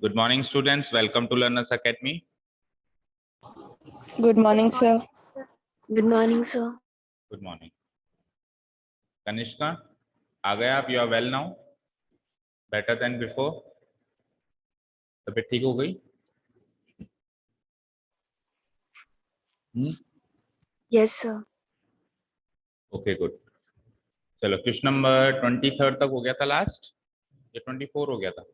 Good morning, students. Welcome to Learners Academy. Good morning, sir. Good morning, sir. Good morning. Kanishka, आ गए आप? You are well now? Better than before? तबीयत ठीक हो गई? Yes, sir. Okay, good. चलो, question number 23 तक हो गया था लास्ट, या 24 हो गया था?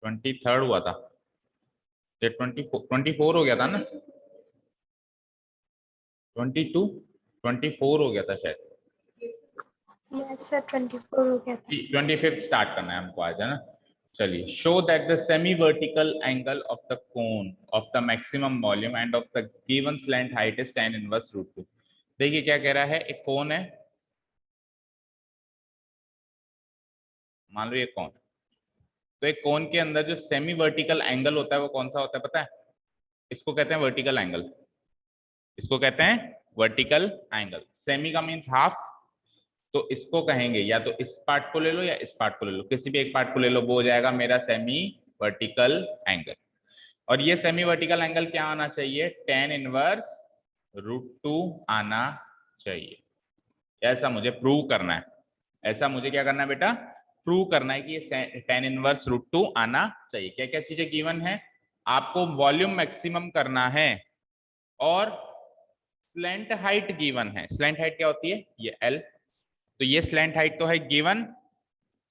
23 हुआ था, या 24 हो गया था ना? 24 हो गया था शायद। Yes, sir. 24 हो गया था। 25 स्टार्ट करना है हमको आज, है ना? चलिए, show that the semi vertical angle of the cone of the maximum volume end of the given slant height is tan inverse √2। देखिए क्या कह रहा है, एक कोन है, मान लो ये कोन, तो एक कोन के अंदर जो सेमी वर्टिकल एंगल होता है वो कौन सा होता है पता है? इसको कहते हैं वर्टिकल एंगल। इसको कहते हैं वर्टिकल एंगल। सेमी का मीन्स हाफ, तो इसको कहेंगे या तो इस पार्ट को ले लो या इस पार्ट को ले लो, किसी भी एक पार्ट को ले लो, वो हो जाएगा मेरा सेमी वर्टिकल एंगल। और ये सेमी वर्टिकल एंगल क्या आना चाहिए? tan इनवर्स √2 आना चाहिए। ऐसा मुझे प्रूव करना है। ऐसा मुझे क्या करना है बेटा? प्रूव करना है कि ये tan इनवर्स √2 आना चाहिए। क्या क्या चीजें गिवन है? आपको वॉल्यूम मैक्सिमम करना है और स्लैंट हाइट गिवन है। स्लैंट हाइट क्या होती है? ये L, तो ये स्लैंट हाइट तो है गिवन,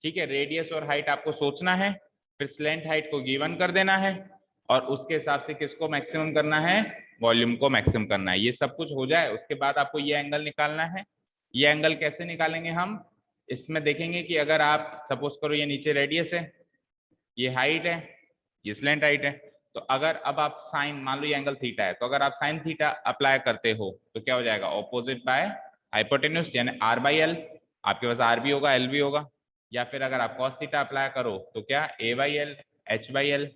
ठीक है। रेडियस और हाइट आपको सोचना है, फिर स्लैंट हाइट को गिवन कर देना है और उसके हिसाब से किसको मैक्सिमम करना है? वॉल्यूम को मैक्सिमम करना है। ये सब कुछ हो जाए उसके बाद आपको ये एंगल निकालना है। ये एंगल कैसे निकालेंगे हम? इसमें देखेंगे कि अगर आप सपोज करो ये नीचे रेडियस है, ये हाइट है, ये स्लैंट हाइट है, तो अगर अब आप साइन, मान लो ये एंगल थीटा है, तो अगर आप साइन थीटा अप्लाई करते हो तो क्या हो जाएगा? ऑपोजिट बाय हाइपोटेन्यूज, यानी r/l। आपके पास r भी होगा, l भी होगा। या फिर अगर आप cos थीटा अप्लाई करो तो क्या? a/l h/l।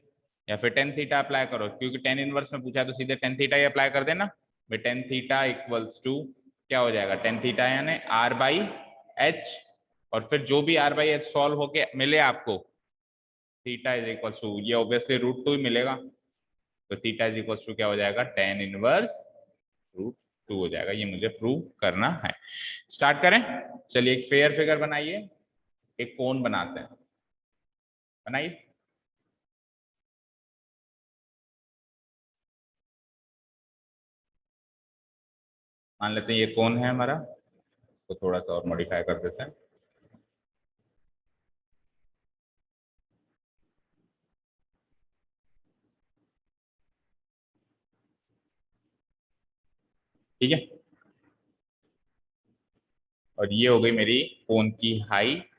या फिर tan थीटा अप्लाई करो, क्योंकि tan इनवर्स में पूछा है तो सीधे tan थीटा ही अप्लाई कर देना। भाई tan थीटा इक्वल्स टू क्या हो जाएगा? tan थीटा यानी r/h, और फिर जो भी r/h सॉल्व होके मिले आपको, थीटा इज इक्वल टू, ये ऑब्वियसली √2 ही मिलेगा, तो थीटा इज इक्वल टू क्या हो जाएगा? tan इनवर्स √2 हो जाएगा। ये मुझे प्रूव करना है। स्टार्ट करें। चलिए, एक फेयर फिगर बनाइए, एक कोन बनाते हैं। बनाइए। मान लेते हैं ये कोन है हमारा, इसको थोड़ा सा और मॉडिफाई कर देते हैं। ठीक है, और ये हो गई मेरी कोन की हाइट,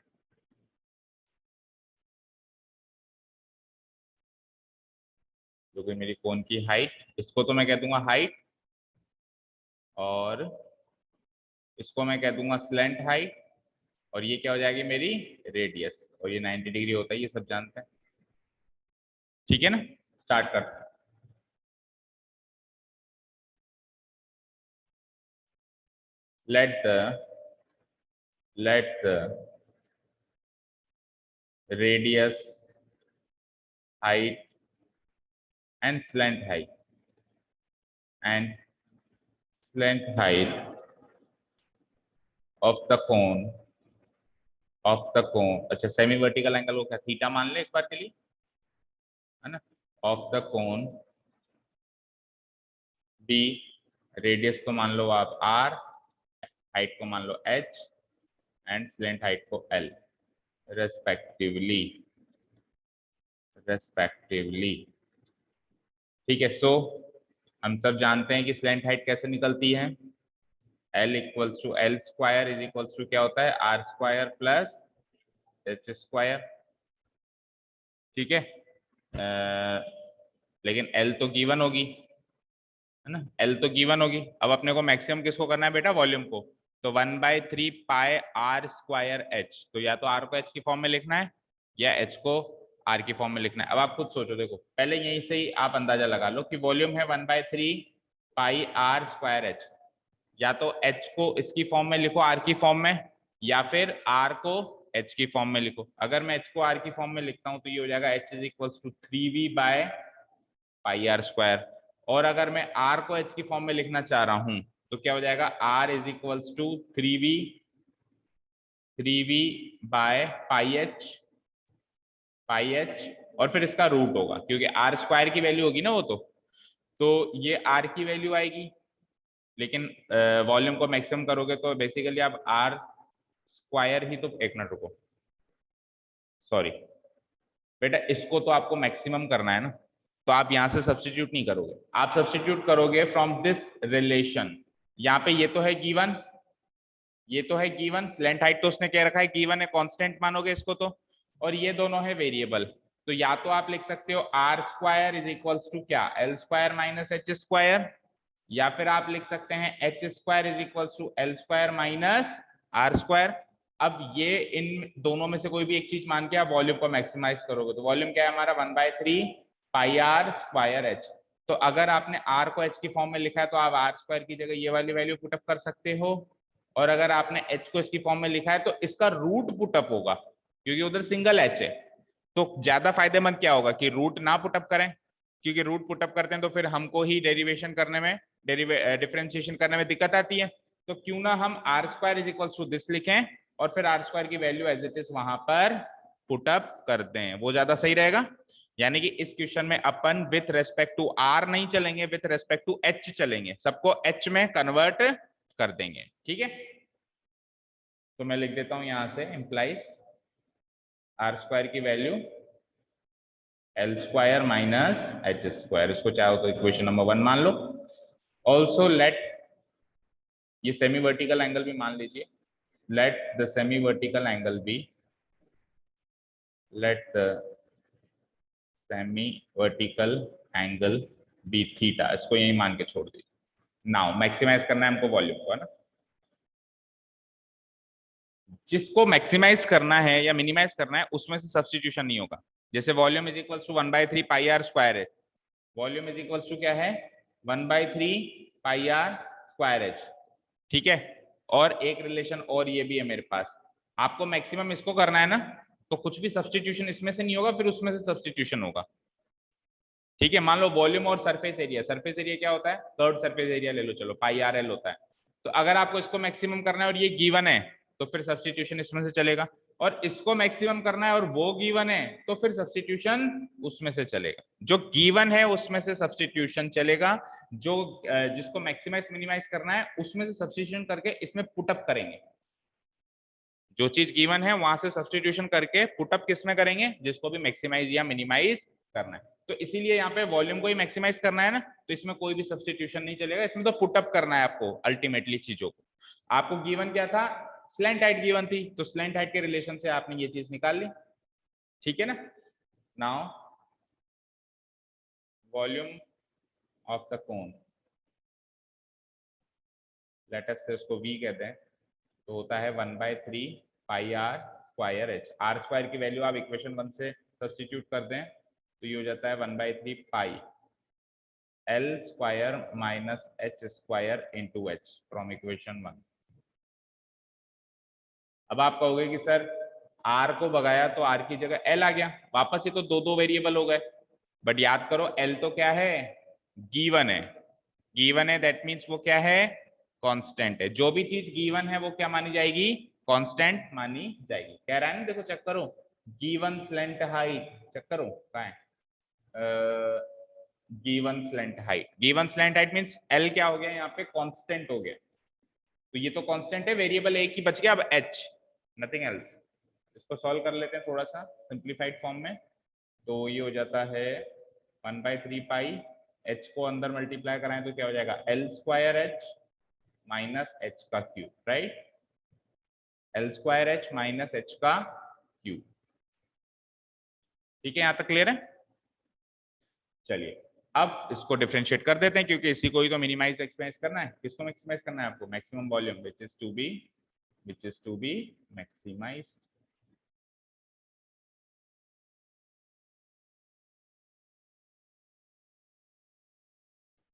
जो गई मेरी कोन की हाइट। इसको तो मैं कह दूंगा हाइट, और इसको मैं कह दूंगा स्लैंट हाइट, और ये क्या हो जाएगी? मेरी रेडियस, और ये 90 डिग्री होता है, ये सब जानते हैं। ठीक है ना? स्टार्ट करते हैं। let the radius, height and slant height of the cone अच्छा, सेमी वर्टिकल एंगल को क्या थीटा मान ले एक बार के लिए, है ना? Of the cone be, radius को मान लो आप r, हाइट को मान लो h एंड स्लैंट हाइट को l, रेस्पेक्टिवली। ठीक है। सो हम सब जानते हैं कि स्लैंट हाइट कैसे निकलती है? L equals to L square is equals to क्या होता है? R square plus H square. ठीक है, लेकिन L तो गिवन होगी, है ना? L तो गिवन होगी। अब अपने को मैक्सिमम किसको करना है बेटा? वॉल्यूम को। तो 1/3 पाई R स्क्वायर H, तो या तो R को H की फॉर्म में लिखना है या H को R की फॉर्म में लिखना है। अब आप खुद सोचो, देखो पहले यहीं से ही आप अंदाजा लगा लो कि वॉल्यूम है 1/3 पाई R स्क्वायर H। या तो H को इसकी फॉर्म में लिखो, R की फॉर्म में, या फिर R को h की फॉर्म में लिखो। अगर मैं h को r की फॉर्म में लिखता हूं तो ये हो जाएगा h is equals to 3v by pi are square. और अगर मैं r को h की फॉर्म में लिखना चाह रहा हूं तो क्या हो जाएगा, r is equals to 3v by pi h और फिर इसका रूट होगा, क्योंकि r स्क्वायर की वैल्यू होगी ना वो, तो ये r की वैल्यू आएगी, लेकिन वॉल्यूम को मैक्सिमम करोगे तो बेसिकली आप r स्क्वायर ही, तो एक मिनट रुको, सॉरी बेटा, इसको तो आपको मैक्सिमम करना है ना, तो आप यहां से सब्स्टिट्यूट नहीं करोगे, आप सब्स्टिट्यूट करोगे फ्रॉम दिस रिलेशन। यहाँ पे ये तो है गिवन, ये तो है गिवन, स्लेंट हाइट तो उसने क्या रखा है, गिवन है, कांस्टेंट मानोगे इसको तो, और ये दोनों है वेरिएबल। तो या तो आप लिख सकते हो r square is equals to क्या, l square minus H square, या फिर आप लिख सकते हैं h square is equals to l square minus r square. अब ये इन दोनों में से कोई भी एक चीज मान के आप वॉल्यूम को मैक्सिमाइज करोगे, तो वॉल्यूम क्या है हमारा 1/3 पाई आर स्क्वायर एच। तो अगर आपने आर को एच की फॉर्म में लिखा है तो आप आर स्क्वायर की जगह ये वाली वैल्यू पुटअप कर सकते हो, और अगर आपने एच को इसकी फॉर्म में लिखा है तो इसका रूट पुटअप होगा, क्योंकि उधर सिंगल एच है। तो ज्यादा फायदेमंद क्या होगा कि रूट ना पुटअप करें, क्योंकि रूट पुटअप करते हैं तो फिर हमको ही डेरिवेशन करने में, डिफरेंशिएशन करने में दिक्कत आती है। तो क्यों ना हम R square is equal to this लिखें और फिर आर स्क्वायर की वैल्यू एज इट इज वहां पर पुटअप करते हैं, वो ज्यादा सही रहेगा। यानी कि इस क्वेश्चन में अपन विथ रेस्पेक्ट टू आर नहीं चलेंगे, विथ रेस्पेक्ट टू एच चलेंगे, सबको एच में कन्वर्ट कर देंगे, ठीक है। तो मैं लिख देता हूं यहां से इंप्लाइज आर स्क्वायर की value L square minus H square, इसको चाहो तो इक्वेशन नंबर 1 मान लो। ऑल्सो लेट, ये सेमी वर्टिकल एंगल भी मान लीजिए, let the semi vertical angle be, let the semi vertical angle be theta, इसको यही मान के छोड़ दीजिए। नाउ मैक्सिमाइज करना है हमको वॉल्यूम को, है ना, जिसको मैक्सिमाइज करना है या मिनिमाइज करना है उसमें से सब्स्टिट्यूशन नहीं होगा। जैसे volume is equal to 1/3 pi are square है, वॉल्यूम इज इक्वल टू क्या है 1/3 पाई आर स्क्वायर एच, ठीक है। और एक रिलेशन और ये भी है मेरे पास, आपको मैक्सिमम इसको करना है ना, तो कुछ भी सब्स्टिट्यूशन इसमें से नहीं होगा, फिर उसमें से सब्स्टिट्यूशन होगा, ठीक है। मान लो वॉल्यूम और सरफेस एरिया, सरफेस एरिया क्या होता है, थर्ड सरफेस एरिया ले लो, चलो पाई आर एल होता है। तो अगर आपको इसको मैक्सिमम करना है और ये गिवन है तो फिर सब्स्टिट्यूशन इसमें से चलेगा, और इसको मैक्सिमम करना है और वो गिवन है तो फिर सब्स्टिट्यूशन उसमें से चलेगा। जो गिवन है उसमें से सब्स्टिट्यूशन चलेगा, जो जिसको मैक्सिमाइज मिनिमाइज करना है उसमें से सब्स्टिट्यूशन करके इसमें पुटअप करेंगे। जो चीज गिवन है वहां से सब्स्टिट्यूशन करके पुटअप किस में करेंगे, जिसको भी मैक्सिमाइज या मिनिमाइज करना है। तो इसीलिए यहाँ पे वॉल्यूम को ही मैक्सिमाइज करना है ना, तो इसमें कोई भी सब्स्टिट्यूशन नहीं चलेगा, इसमें तो पुटअप करना है आपको अल्टीमेटली चीजों को। आपको गिवन क्या था, स्लैंट हाइट गिवन थी, तो स्लैंट हाइट के रिलेशन से आपने ये चीज निकाल ली, ठीक है ना। Now volume of the cone, let us say उसको v कहते हैं, तो होता है 1/3 pi are square h. R square की वैल्यू आप इक्वेशन 1 से सब्स्टिट्यूट कर दें तो ये हो जाता है 1/3 pi L square minus H square into H from equation 1। अब आप कहोगे कि सर आर को भगाया तो आर की जगह एल आ गया, वापस ही तो दो वेरिएबल हो गए, बट याद करो एल तो क्या है, गिवन है, गिवन है दैट मीन्स वो क्या है, कांस्टेंट है। जो भी चीज गिवन है वो क्या मानी जाएगी, कांस्टेंट मानी जाएगी। कह रहा है ना, देखो चेक करो, गिवन स्लेंट हाइट, चेक करो कहाँ है, given slant height, given slant height means L क्या हो गया यहाँ पे, कांस्टेंट हो गया, तो ये तो कांस्टेंट है, वेरिएबल एक ही बच गया, अब एच, नथिंग एल्स। इसको सॉल्व कर लेते हैं थोड़ा सा सिंप्लीफाइड फॉर्म में, तो ये हो जाता है 1/3 पाई, एच को अंदर मल्टीप्लाई कराएं तो क्या हो जाएगा, L square H minus h का cube, right, l square H minus h का क्यूब, ठीक है, यहां तक क्लियर है। चलिए अब इसको डिफरेंशिएट कर देते हैं, क्योंकि इसी को ही तो मिनिमाइज एक्सपेंस करना है। किसको मैक्सिमाइज करना है आपको, maximum volume which is to be maximized.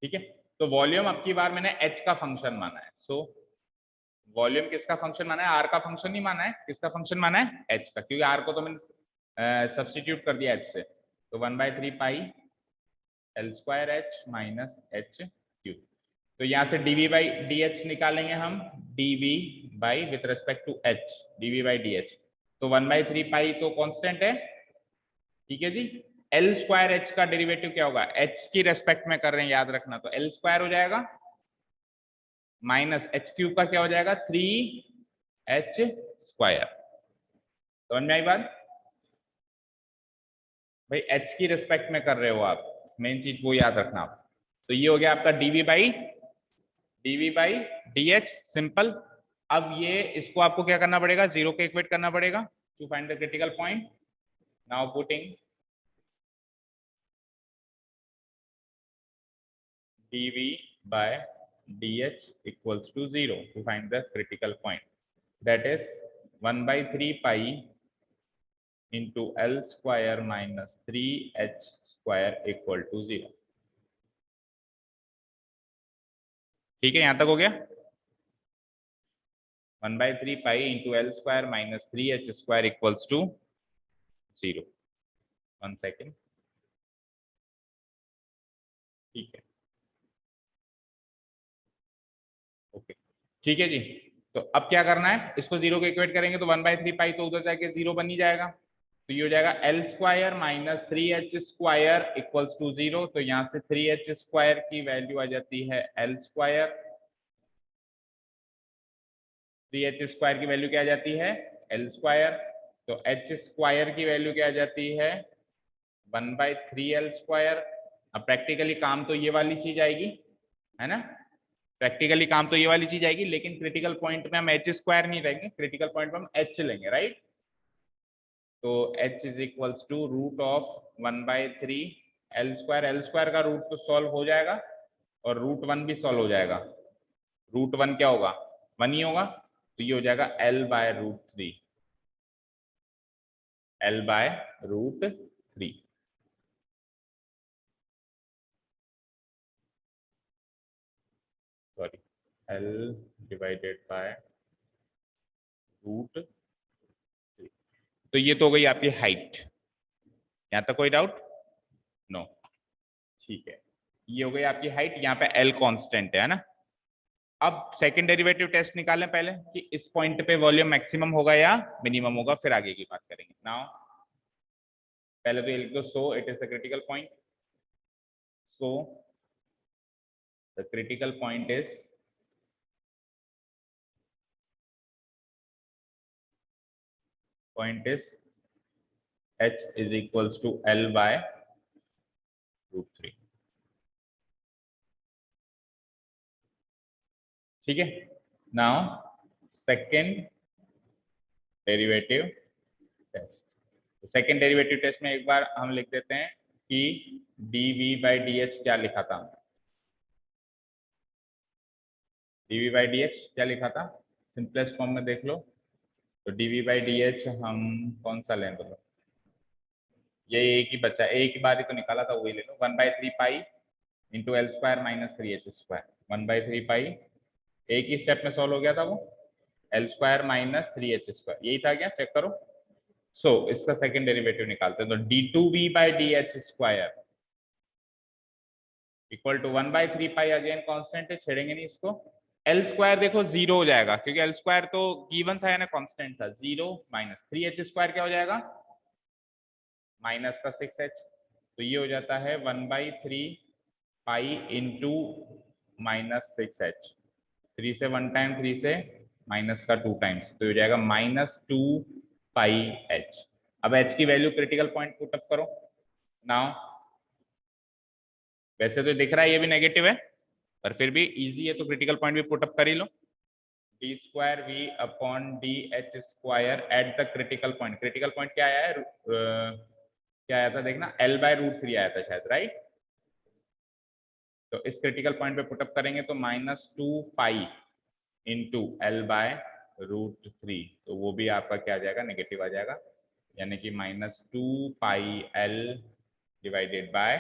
ठीक है, तो वॉल्यूम अब की बार मैंने h का फंक्शन माना है, सो वॉल्यूम किसका फंक्शन माना है? आर का फंक्शन नहीं माना है, किसका फंक्शन माना है? एच का, क्योंकि आर को तो मैंने सब्स्टिट्यूट कर दिया एच से। तो 1/3 pi L square H minus H cube. तो यहाँ से डीवी बाई डी एच निकालेंगे हम, D V by with respect to H, D V by D H. तो 1/3 पाई तो कांस्टेंट है, ठीक है जी। एल स्क्वायर एच का डेरिवेटिव क्या होगा? एच की रेस्पेक्ट में कर रहे हैं, याद रखना। तो एल स्क्वायर हो जाएगा माइनस एच क्यूब का क्या हो जाएगा? 3h square. समझ में आई बात भाई? एच की रेस्पेक्ट में कर रहे हो आप, मेन चीज वो याद रखना आप। तो ये हो गया आपका D V by D H, simple. अब ये इसको आपको क्या करना पड़ेगा? जीरो के इक्वेट करना पड़ेगा to find the critical point. Now putting dv by dh equals to 0 to find the critical point, that is 1/3 pi into L square minus 3h square equal to 0। ठीक है, यहां तक हो गया। 1/3 pi into L square minus 3h square equals to 0। 1 second, ठीक है, okay, ठीक है जी। तो अब क्या करना है? इसको जीरो को इक्वेट करेंगे तो 1/3 पाई तो उधर जाके जीरो बन ही जाएगा। तो ये हो जाएगा L square minus 3h square equals to 0। तो यहाँ से 3h स्क्वायर की वैल्यू आ जाती है एल स्क्वायर, 3h स्क्वायर की वैल्यू क्या आ जाती है? L square. तो h स्क्वायर की वैल्यू क्या आ जाती है? 1/3 स्क्वायर। अब प्रैक्टिकली काम तो ये वाली चीज आएगी, है ना? प्रैक्टिकली काम तो ये वाली चीज आएगी, लेकिन क्रिटिकल पॉइंट में हम एच स्क्वायर नहीं लेंगे, क्रिटिकल पॉइंट में हम एच लेंगे, राइट? तो h is equals to root of 1/3 L square का रूट तो सॉल्व हो जाएगा और रूट 1 भी सॉल्व हो जाएगा। रूट 1 क्या होगा? 1 ही होगा। तो ये हो जाएगा L/√3, L/√3। Sorry, L divided by √3। तो ये तो हो गई आपकी हाइट। यहाँ तक कोई डाउट? नो, ठीक है। ये हो गई आपकी हाइट, यहाँ पे L कांस्टेंट है ना? अब सेकंड डेरिवेटिव टेस्ट निकालें पहले कि इस पॉइंट पे वॉल्यूम मैक्सिमम होगा या मिनिमम होगा, फिर आगे की बात करेंगे। नाउ पहले तो ये लिख दो, so it is the critical point. So the critical point is h is equals to L/√3। ठीक है। Now second derivative test. Second derivative test में एक बार हम लिख देते हैं कि dv/dh क्या लिखा था? dv/dh क्या लिखा था? सिंपलेस्ट फॉर्म में देख लो। तो dv/dh हम कौन सा लें? बोलो, ये एक ही बचा, एक ही बार ही तो निकाला था, वही ले लो। 1/3 pi into L square minus 3h square. 1/3 पाई एक ही स्टेप में सॉल्व हो गया था वो, L square minus 3h square, यही था क्या? चेक करो। सो इसका सेकंड डेरिवेटिव निकालते हैं। तो d2v/dh square equal to 1/3 pi, again constant है, छेड़ेंगे नहीं इसको। एल स्क्वायर देखो जीरो हो जाएगा, क्योंकि एल स्क्वायर तो गिवन था ना, कांस्टेंट था। जीरो माइनस 3h स्क्वायर क्या हो जाएगा? माइनस का 6h। तो ये हो जाता है 1/3 पाई इंटू माइनस 6h। 3 से 1 टाइम, 3 से माइनस का 2 टाइम्स, तो हो जाएगा -2πh। अब h की वैल्यू क्रिटिकल पॉइंट पुटअप करो। नाउ वैसे तो दिख रहा है ये भी नेगेटिव है, पर फिर भी इजी है तो क्रिटिकल पॉइंट भी पुटअप कर ही लो। d²v/dh square at the critical point. Critical point क्या आया है? क्या आया था देखना, L/√3 आया था शायद, राइट? तो इस क्रिटिकल पॉइंट पे पुटअप करेंगे तो -2π इंटू L/√3, तो वो भी आपका क्या आ जाएगा? नेगेटिव आ जाएगा, यानी कि -2πL divided by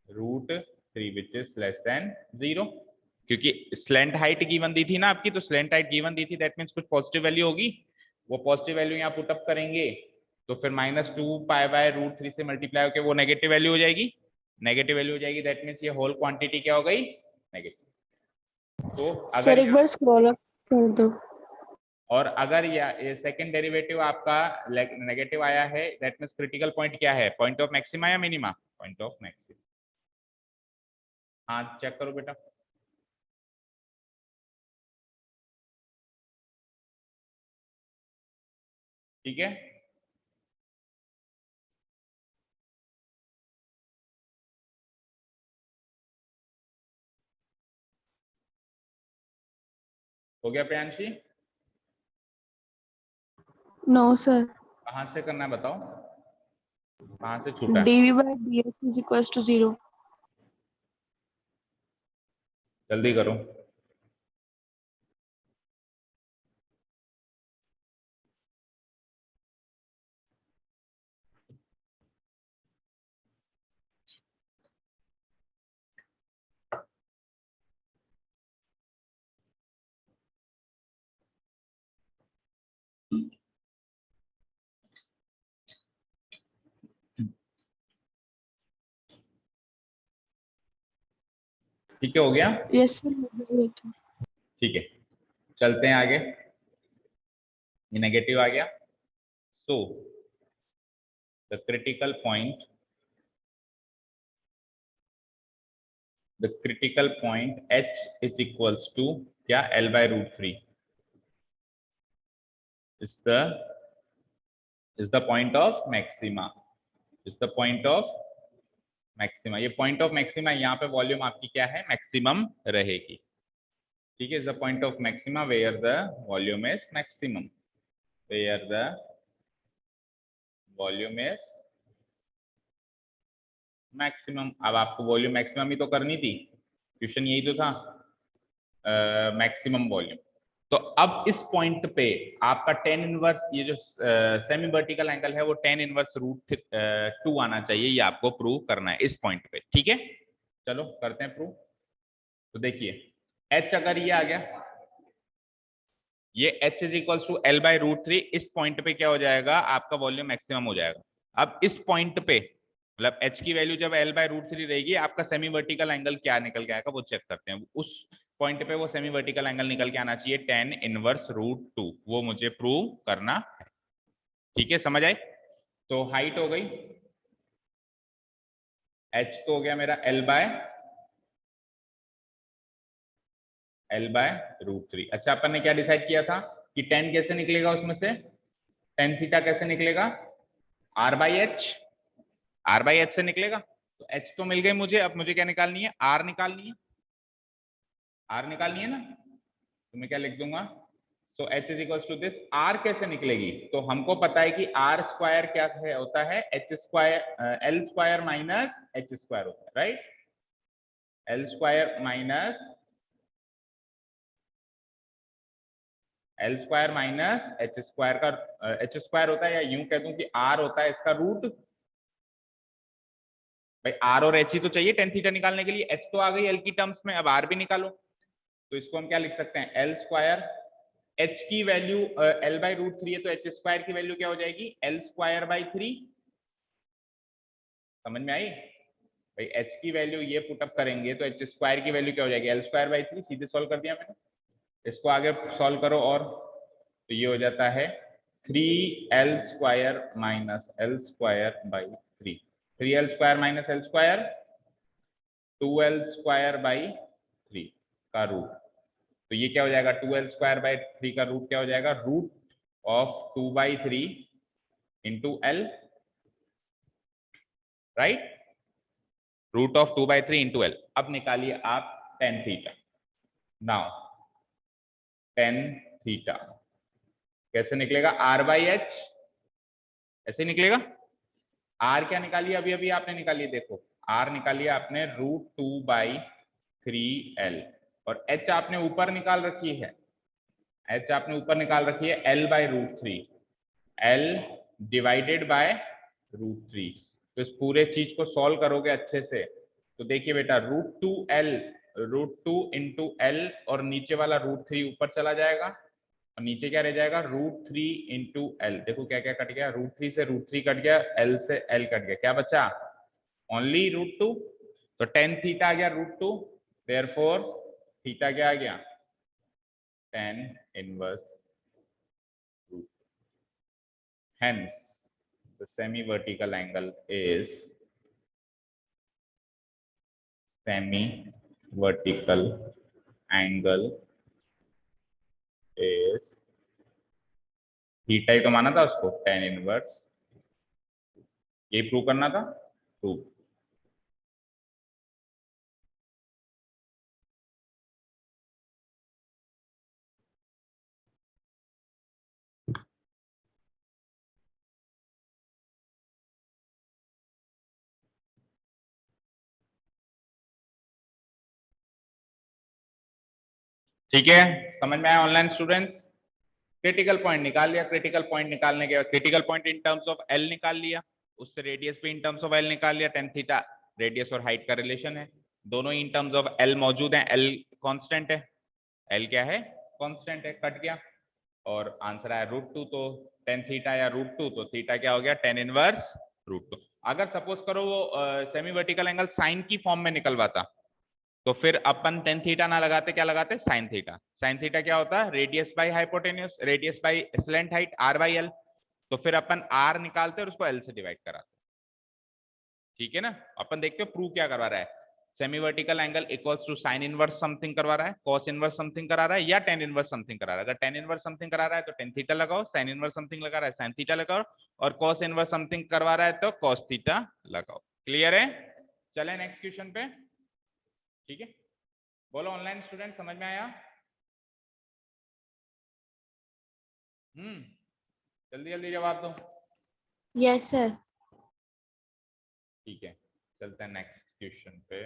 √3 which is less than 0। क्योंकि स्लेंट हाइट गिवन दी थी ना आपकी, तो स्लेंट हाइट गिवन दी थी, दैट मीन्स कुछ पॉजिटिव वैल्यू होगी, वो पॉजिटिव वैल्यू यहाँ पुटअप करेंगे तो फिर -2 पाई/√3 से मल्टीप्लाई होकर वो नेगेटिव वैल्यू हो जाएगी, नेगेटिव वैल्यू हो जाएगी, दैट मीन्स ये होल क्वांटिटी क्या हो गई, नेगेटिव। तो अगर सर एक बार स्क्रॉल अप कर दो। और अगर ये सेकंड डेरिवेटिव आपका नेगेटिव आया है, दैट मीन्स क्रिटिकल पॉइंट क्या है, पॉइंट ऑफ मैक्सिमा या मिनिमा, पॉइंट ऑफ मैक्सिमा। हाँ चेक करो बेटा। ठीक है, हो गया प्रियांशी? No sir. कहाँ से करना है बताओ, कहाँ से छूटा है? dv/dx is equals to 0। जल्दी करो। ठीक है, हो गया? Yes sir. ठीक है, चलते हैं आगे। ये नेगेटिव आ गया, so the critical point, the critical point h is equals to क्या, L/√3 is the point of maxima, is the point of maxima. ये पॉइंट ऑफ मैक्सिमा, यहाँ पे वॉल्यूम आपकी क्या है, मैक्सिमम रहेगी। ठीक है, is the point of maxima where the volume is maximum, where the volume is maximum. अब आपको वॉल्यूम मैक्सिमम ही तो करनी थी, क्वेश्चन यही तो था, मैक्सिमम वॉल्यूम। तो अब इस पॉइंट पे आपका tan इनवर्स, ये जो सेमी वर्टिकल एंगल है वो tan इनवर्स √2 आना चाहिए, ये आपको प्रूव करना है इस पॉइंट पे। ठीक है, चलो करते हैं प्रूव। तो देखिए h अगर ये आ गया, ये h is equals to L/√3, इस पॉइंट पे क्या हो जाएगा, आपका वॉल्यूम मैक्सिमम हो जाएगा। अब इस पॉइंट पे मतलब h की वैल्यू जब L/√3 रहेगी, आपका सेमी वर्टिकल एंगल क्या निकल के आएगा वो चेक करते हैं। उस पॉइंट पे वो सेमी वर्टिकल एंगल निकल के आना चाहिए tan इनवर्स √2, वो मुझे प्रूव करना है। ठीक है, समझ आए? तो हाइट हो गई h, तो हो गया मेरा L/√3। अच्छा, अपन ने क्या डिसाइड किया था कि tan कैसे निकलेगा, उसमें से tan थीटा कैसे निकलेगा, r/h, r/h से निकलेगा। तो h तो मिल गई मुझे, अब मुझे क्या निकालनी है, r निकालनी है, r निकालनी है ना। तो मैं क्या लिख दूंगा, सो h is equals to this. r कैसे निकलेगी, तो हमको पता है कि r स्क्वायर क्या है, होता है h square, l square minus h square होता है, right. l square minus h square का h स्क्वायर होता है, या यूं कह दूं कि r होता है इसका रूट। भाई r और h ही तो चाहिए tan थीटा निकालने के लिए, h तो आ गई l की टर्म्स में, अब r भी निकालो। तो इसको हम क्या लिख सकते हैं, l स्क्वायर, h की वैल्यू L/√3 है, तो h स्क्वायर की वैल्यू क्या हो जाएगी, L²/3। समझ में आई भाई, h की वैल्यू ये पुटअप करेंगे तो h स्क्वायर की वैल्यू क्या हो जाएगी, L²/3। सीधे सॉल्व कर दिया मैंने, इसको आगे सॉल्व करो, और तो ये हो जाता है 3l² minus L²/3, 3l² minus L² 2l²/3 का रूट। तो ये क्या हो जाएगा, 2l²/3 का रूट क्या हो जाएगा, √2/3 into l, right, √2/3 into l। अब निकालिए आप tan theta. Now tan theta कैसे निकलेगा, r/h ऐसे निकलेगा। r क्या निकालिए, अभी अभी आपने निकाली, देखो r निकालिए आपने √2/3l, और h आपने ऊपर निकाल रखी है, h आपने ऊपर निकाल रखी है L/√3, l डिवाइडेड बाय √3। तो इस पूरे चीज को सॉल्व करोगे अच्छे से, तो देखिए बेटा √2l √2 इंटू एल, और नीचे वाला √3 ऊपर चला जाएगा, और नीचे क्या रह जाएगा √3 इंटू एल। देखो क्या क्या कट गया, √3 से √3 कट गया, एल से एल कट गया, क्या बचा ओनली √2। तो टेन थीटा आ गया √2, देयरफॉर थीटा क्या आ गया tan inverse √2। Hence the semi-vertical angle is semi-vertical angle is theta ही तो माना था उसको, tan इनवर्स, ये प्रूव करना था, प्रूव। ठीक है, समझ में आया ऑनलाइन स्टूडेंट्स? क्रिटिकल पॉइंट निकाल लिया, क्रिटिकल पॉइंट निकालने के बाद critical point in terms of L निकाल लिया, उससे रेडियस भी इन टर्म्स ऑफ एल निकाल लिया, tan थीटा रेडियस और हाइट का रिलेशन है, दोनों इन टर्म्स ऑफ एल मौजूद हैं, एल कांस्टेंट है, एल क्या है कांस्टेंट है, कट गया, और आंसर आया √2। तो tan थीटा या √2, तो थीटा क्या हो गया tan इनवर्स √2। अगर सपोज करो वो सेमी वर्टिकल एंगल साइन की फॉर्म में निकलवाता, तो फिर अपन tan थीटा ना लगाते, क्या लगाते sin थीटा। sin थीटा क्या होता है radius by hypotenuse, radius by slant height r/l, तो फिर अपन r निकालते और उसको l से डिवाइड कराते। ठीक है ना, अपन देखते हो प्रूव क्या करवा रहा है, semi vertical angle equals to sine inverse something करवा रहा है, कॉस इनवर्स समथिंग करा रहा है, या tan इनवर्स समथिंग करा रहा है। अगर tan इनवर्स समथिंग करा रहा है तो tan थीटा लगाओ, साइन इनवर्स समथिंग लगा रहा है साइन थीटा लगाओ, और कॉस इनवर्स समथिंग करवा रहा है तो कॉस थीटा लगाओ। क्लियर है? चले नेक्स्ट क्वेश्चन पे। ठीक है, बोलो ऑनलाइन स्टूडेंट, समझ में आया? जल्दी जल्दी जवाब दो। Yes, sir. ठीक है, चलते हैं नेक्स्ट क्वेश्चन पे।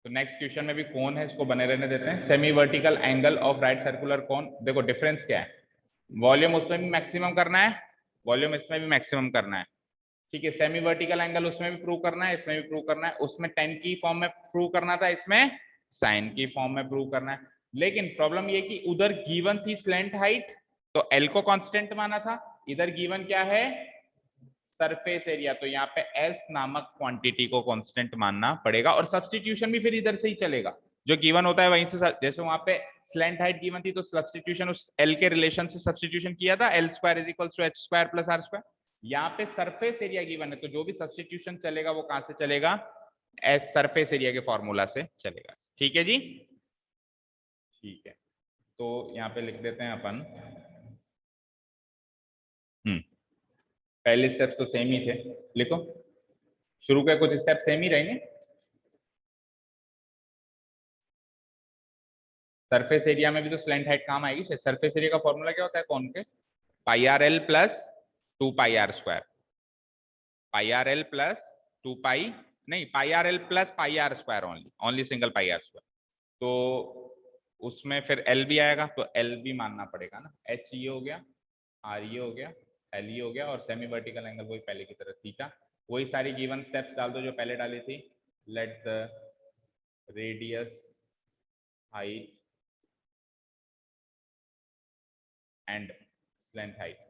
तो नेक्स्ट क्वेश्चन में भी कोन है, इसको बने रहने देते हैं। Semi vertical angle of right circular cone, देखो डिफरेंस क्या है, वॉल्यूम उसमें भी मैक्सिमम करना है, वॉल्यूम इसमें भी मैक्सिमम करना है। ठीक है, सेमी वर्टिकल एंगल उसमें भी प्रूव करना है, इसमें भी प्रूव करना है, उसमें tan की फॉर्म में प्रूव करना था, इसमें साइन की फॉर्म में प्रूव करना है। लेकिन प्रॉब्लम ये कि उधर गिवन थी स्लैंट हाइट, तो एल को कांस्टेंट माना था, इधर गिवन क्या है सरफेस एरिया, तो यहाँ पे एस नामक क्वांटिटी को कांस्टेंट मानना पड़ेगा, और सब्स्टिट्यूशन भी फिर इधर से ही चलेगा, जो गिवन होता है वहीं से। जैसे वहां पे स्लैंट हाइट गिवन थी, तो सब्स्टिट्यूशन उस एल के रिलेशन से सब्स्टिट्यूशन किया था, L square is equal to H square plus R square. यहाँ पे सरफेस एरिया गिवन है, तो जो भी सब्स्टिट्यूशन चलेगा वो कहां से चलेगा, एस सरफेस एरिया के फॉर्मूला से चलेगा। ठीक है जी, ठीक है, तो यहाँ पे लिख देते हैं अपन। पहले स्टेप तो सेम ही थे, लिखो, शुरू के कुछ स्टेप सेम ही रहेंगे। सरफेस एरिया में भी तो स्लैंट हाइट काम आएगी। सरफेस एरिया का फॉर्मूला क्या होता है कौन के, pi r l plus 2 pi are square, pi r l plus 2 pi, नहीं pi r l plus pi are square, only single pi are square. तो उसमें फिर एल भी आएगा, तो एल भी मानना पड़ेगा ना, एच ये हो गया, आर ये हो गया, एल ये हो गया, और सेमी वर्टिकल एंगल वही पहले की तरह थीटा, वही सारी गिवन स्टेप्स डाल दो जो पहले डाली थी। Let the radius height and length height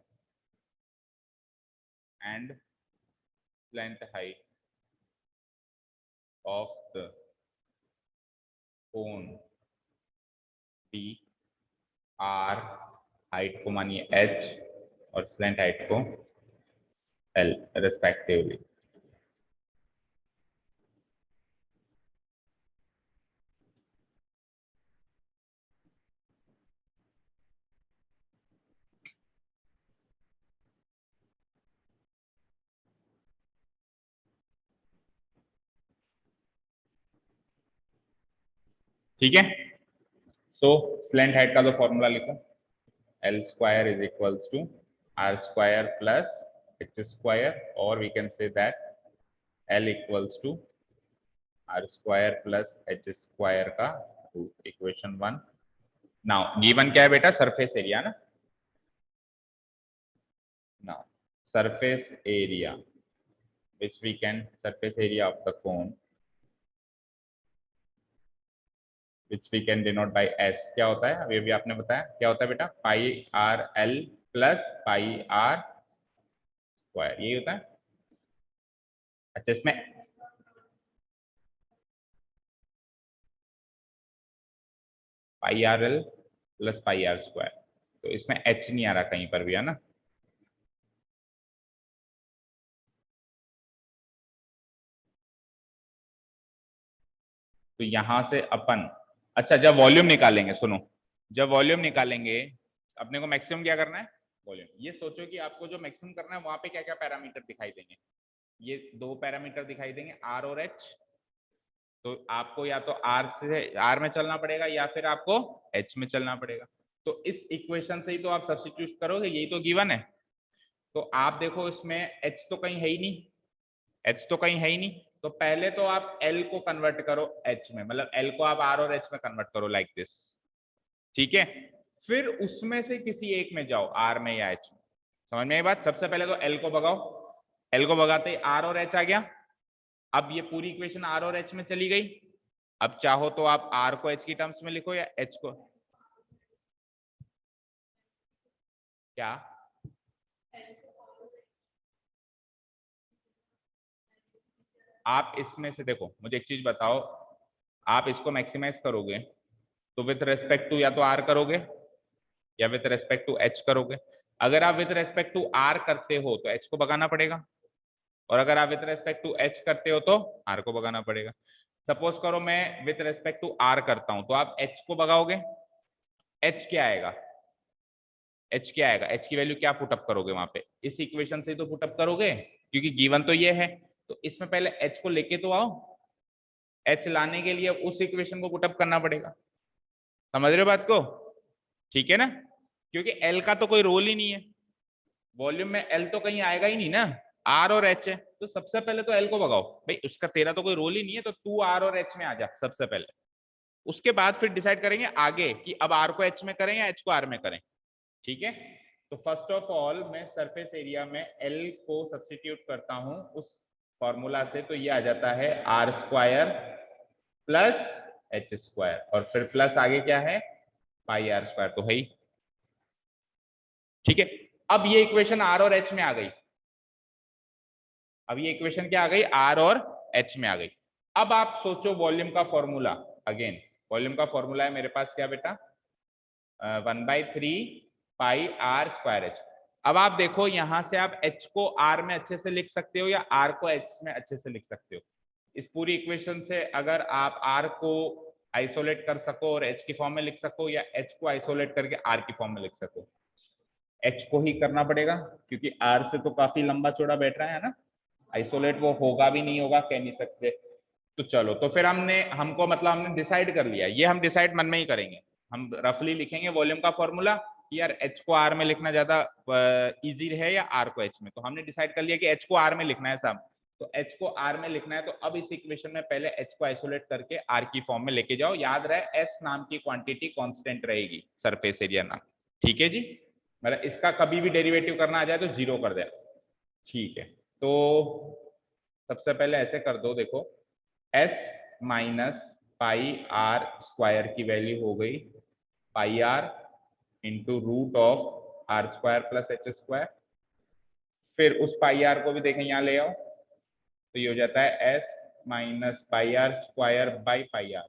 and length height of the cone B R, height को मानिए h और स्लैंट हाइट को l रेस्पेक्टिवली। ठीक है, सो स्लैंट हाइट का तो फॉर्मूला लिखो, l square is equals to r square plus H square, और we can say that l equals to r square plus H square का रूट, इक्वेशन 1। नाउ गिवन क्या है बेटा, सरफेस एरिया ना, now surface area which we can, surface area of the cone which we can denote by S. क्या होता है अभी अभी आपने बताया, क्या होता है बेटा? Pi r l plus pi are square, यही होता है। अच्छा इसमें pi r l plus pi are square, तो इसमें एच नहीं आ रहा कहीं पर भी, है ना? तो यहां से अपन, अच्छा जब वॉल्यूम निकालेंगे, सुनो, जब वॉल्यूम निकालेंगे अपने को मैक्सिमम क्या करना है? वॉल्यूम। ये सोचो कि आपको जो मैक्सिमम करना है वहां पे क्या क्या पैरामीटर दिखाई देंगे? ये दो पैरामीटर दिखाई देंगे, आर और एच। तो आपको या तो आर से आर में चलना पड़ेगा या फिर आपको एच में चलना पड़ेगा। तो इस इक्वेशन से ही तो आप सब्स्टिट्यूट करोगे, यही तो गिवन है। तो आप देखो इसमें एच तो कहीं है ही नहीं, एच तो कहीं है ही नहीं, तो पहले तो आप एल को कन्वर्ट करो एच में, मतलब एल को आप आर और एच में कन्वर्ट करो लाइक दिस, ठीक है? फिर उसमें से किसी एक में जाओ, आर में या एच में। समझ में आई बात? सबसे पहले तो एल को भगाओ, एल को भगाते ही आर और एच आ गया। अब ये पूरी इक्वेशन आर और एच में चली गई। अब चाहो तो आप आर को एच की टर्म्स में लिखो या एच को, क्या? आप इसमें से देखो, मुझे एक चीज बताओ, आप इसको मैक्सिमाइज करोगे तो विथ रेस्पेक्ट टू या तो आर करोगे या विथ रेस्पेक्ट टू एच करोगे। अगर आप विथ रेस्पेक्ट टू आर करते हो तो एच को भगाना पड़ेगा, और अगर आप विथ रेस्पेक्ट टू एच करते हो तो आर को भगाना पड़ेगा। सपोज करो मैं विथ रेस्पेक्ट टू आर करता हूं तो आप एच को भगाओगे, एच क्या आएगा? एच क्या आएगा? एच की वैल्यू क्या पुटअप करोगे वहां पे? इस इक्वेशन से तो पुटअप करोगे, क्योंकि गिवन तो ये है। तो इसमें पहले एच को लेके तो आओ, एच लाने के लिए उस इक्वेशन को पुटअप करना पड़ेगा। समझ रहे हो बात को? ठीक है ना? क्योंकि एल का तो कोई रोल ही नहीं है, वॉल्यूम में एल तो कहीं आएगा ही नहीं ना, आर और एच है। तो सबसे पहले तो एल को भगाओ भाई, उसका तेरा तो कोई रोल ही नहीं है, तो तू आर और एच में आ जा सबसे पहले। उसके बाद फिर डिसाइड करेंगे आगे कि अब आर को एच में करें या एच को आर में करें, ठीक है? तो फर्स्ट ऑफ ऑल मैं सरफेस एरिया में एल को सब्स्टिट्यूट करता हूं उस फॉर्मूला से, तो ये आ जाता है R square plus H square, और फिर प्लस आगे क्या है? पाई आर स्क्वायर तो है ही, ठीक है? अब ये इक्वेशन आर और एच में आ गई, अब ये इक्वेशन क्या आ गई? आर और एच में आ गई। अब आप सोचो वॉल्यूम का फॉर्मूला, अगेन वॉल्यूम का फॉर्मूला है मेरे पास क्या बेटा? 1/3 पाई आर स्क्वायर एच। अब आप देखो यहां से आप एच को आर में अच्छे से लिख सकते हो या आर को एच में अच्छे से लिख सकते हो। इस पूरी इक्वेशन से अगर आप आर को आइसोलेट कर सको और एच की फॉर्म में लिख सको, या एच को आइसोलेट करके आर की फॉर्म में लिख सको, एच को ही करना पड़ेगा क्योंकि आर से तो काफी लंबा चौड़ा बैठ रहा है ना, आइसोलेट वो होगा भी नहीं होगा कह नहीं सकते। तो चलो, तो फिर हमको मतलब हमने डिसाइड कर लिया, ये हम डिसाइड मन में ही करेंगे। हम रफली लिखेंगे वॉल्यूम का फॉर्मूला कि यार एच को आर में लिखना ज्यादा इजी है या आर को एच में। तो हमने डिसाइड कर लिया कि एच को आर में लिखना है सब, तो एच को आर में लिखना है। तो अब इस इक्वेशन में पहले एच को आइसोलेट करके आर की फॉर्म में लेके जाओ। याद रहे एस नाम की क्वांटिटी कांस्टेंट रहेगी, सरफेस एरिया नाम, ठीक है जी? मतलब इसका कभी भी डेरिवेटिव करना आ जाए तो जीरो कर दे, ठीक है? तो सबसे पहले ऐसे कर दो, देखो s minus pi are square की वैल्यू हो गई pi r into root of are square plus H square. फिर उस पाई आर को भी देखें, यहाँ ले आओ, तो ये हो जाता है S minus pi are square by pi R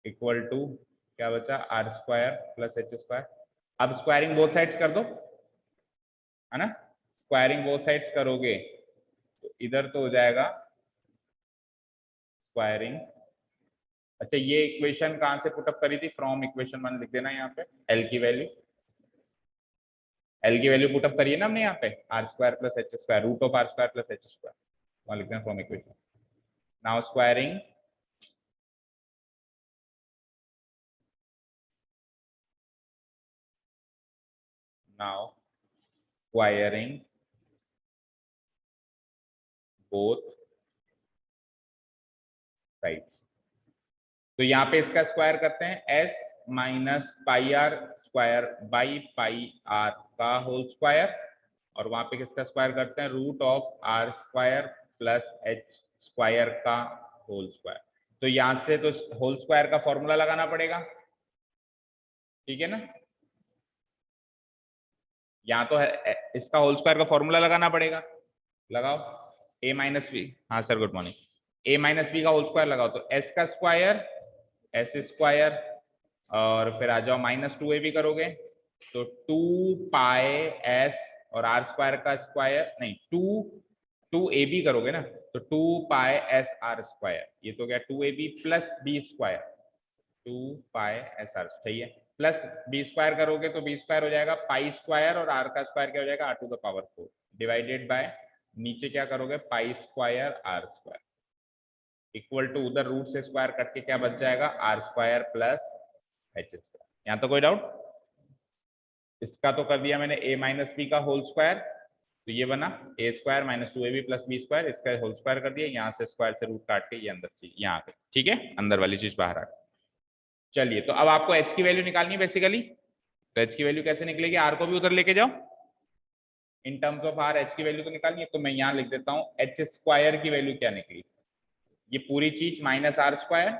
equal to क्या बचा? R square plus H square. अब स्क्वायरिंग बोथ साइड्स कर दो, है ना? स्क्वायरिंग बोथ साइड्स करोगे तो इधर तो हो जाएगा स्क्वायरिंग। अच्छा ये इक्वेशन कहां से पुटअप करी थी? फ्रॉम इक्वेशन 1 लिख देना यहाँ पे, एल की वैल्यू, एल की वैल्यू पुटअप करिए ना हमने यहाँ पे, R square plus H square root of are square plus H square, वहां लिखते हैं from equation. Now squaring, now squaring both sides. तो यहाँ पे इसका स्क्वायर करते हैं, S minus pi are square by pi R का होल स्क्वायर, और वहां पे किसका स्क्वायर करते हैं? Root of are square plus H square का होल स्क्वायर। तो यहां से तो होल स्क्वायर का फॉर्मूला लगाना पड़ेगा, ठीक है ना। यहाँ तो है, इसका होल स्क्वायर का फॉर्मूला लगाना पड़ेगा, लगाओ। a माइनस बी, हाँ sir good morning, a minus B का होल स्क्वायर लगाओ तो s का स्क्वायर एस स्क्वायर, और फिर आ जाओ -2ab करोगे तो 2 π s और r स्क्वायर का स्क्वायर, नहीं 2ab करोगे ना तो 2 π s r स्क्वायर, ये तो गया 2ab plus b square, 2 π s r, सही है। प्लस बी स्क्वायर करोगे तो बी स्क्वायर हो जाएगा पाई स्क्वायर और आर का स्क्वायर क्या हो जाएगा r⁴ डिवाइडेड बाय, नीचे क्या करोगे pi square R square equal to, उधर रूट से स्क्वायर कट के क्या बच जाएगा r² प्लस h²। यहाँ तो कोई डाउट? इसका तो कर दिया मैंने a माइनस बी का होल स्क्वायर, तो ये बना a² minus 2ab plus B square, इसका होल स्क्वायर कर दिया, यहाँ से स्क्वायर से रूट काट के ये अंदर चीज यहाँ आ गई, ठीक है, अंदर वाली चीज बाहर आ गई। चलिए तो अब आपको h की वैल्यू निकालनी है बेसिकली, तो h की वैल्यू कैसे निकलेगी, r को भी उधर लेके जाओ, in terms of r h की वैल्यू तो निकालनी है, तो मैं यहाँ लिख देता हूँ h² की वैल्यू क्या निकली, ये पूरी चीज -r²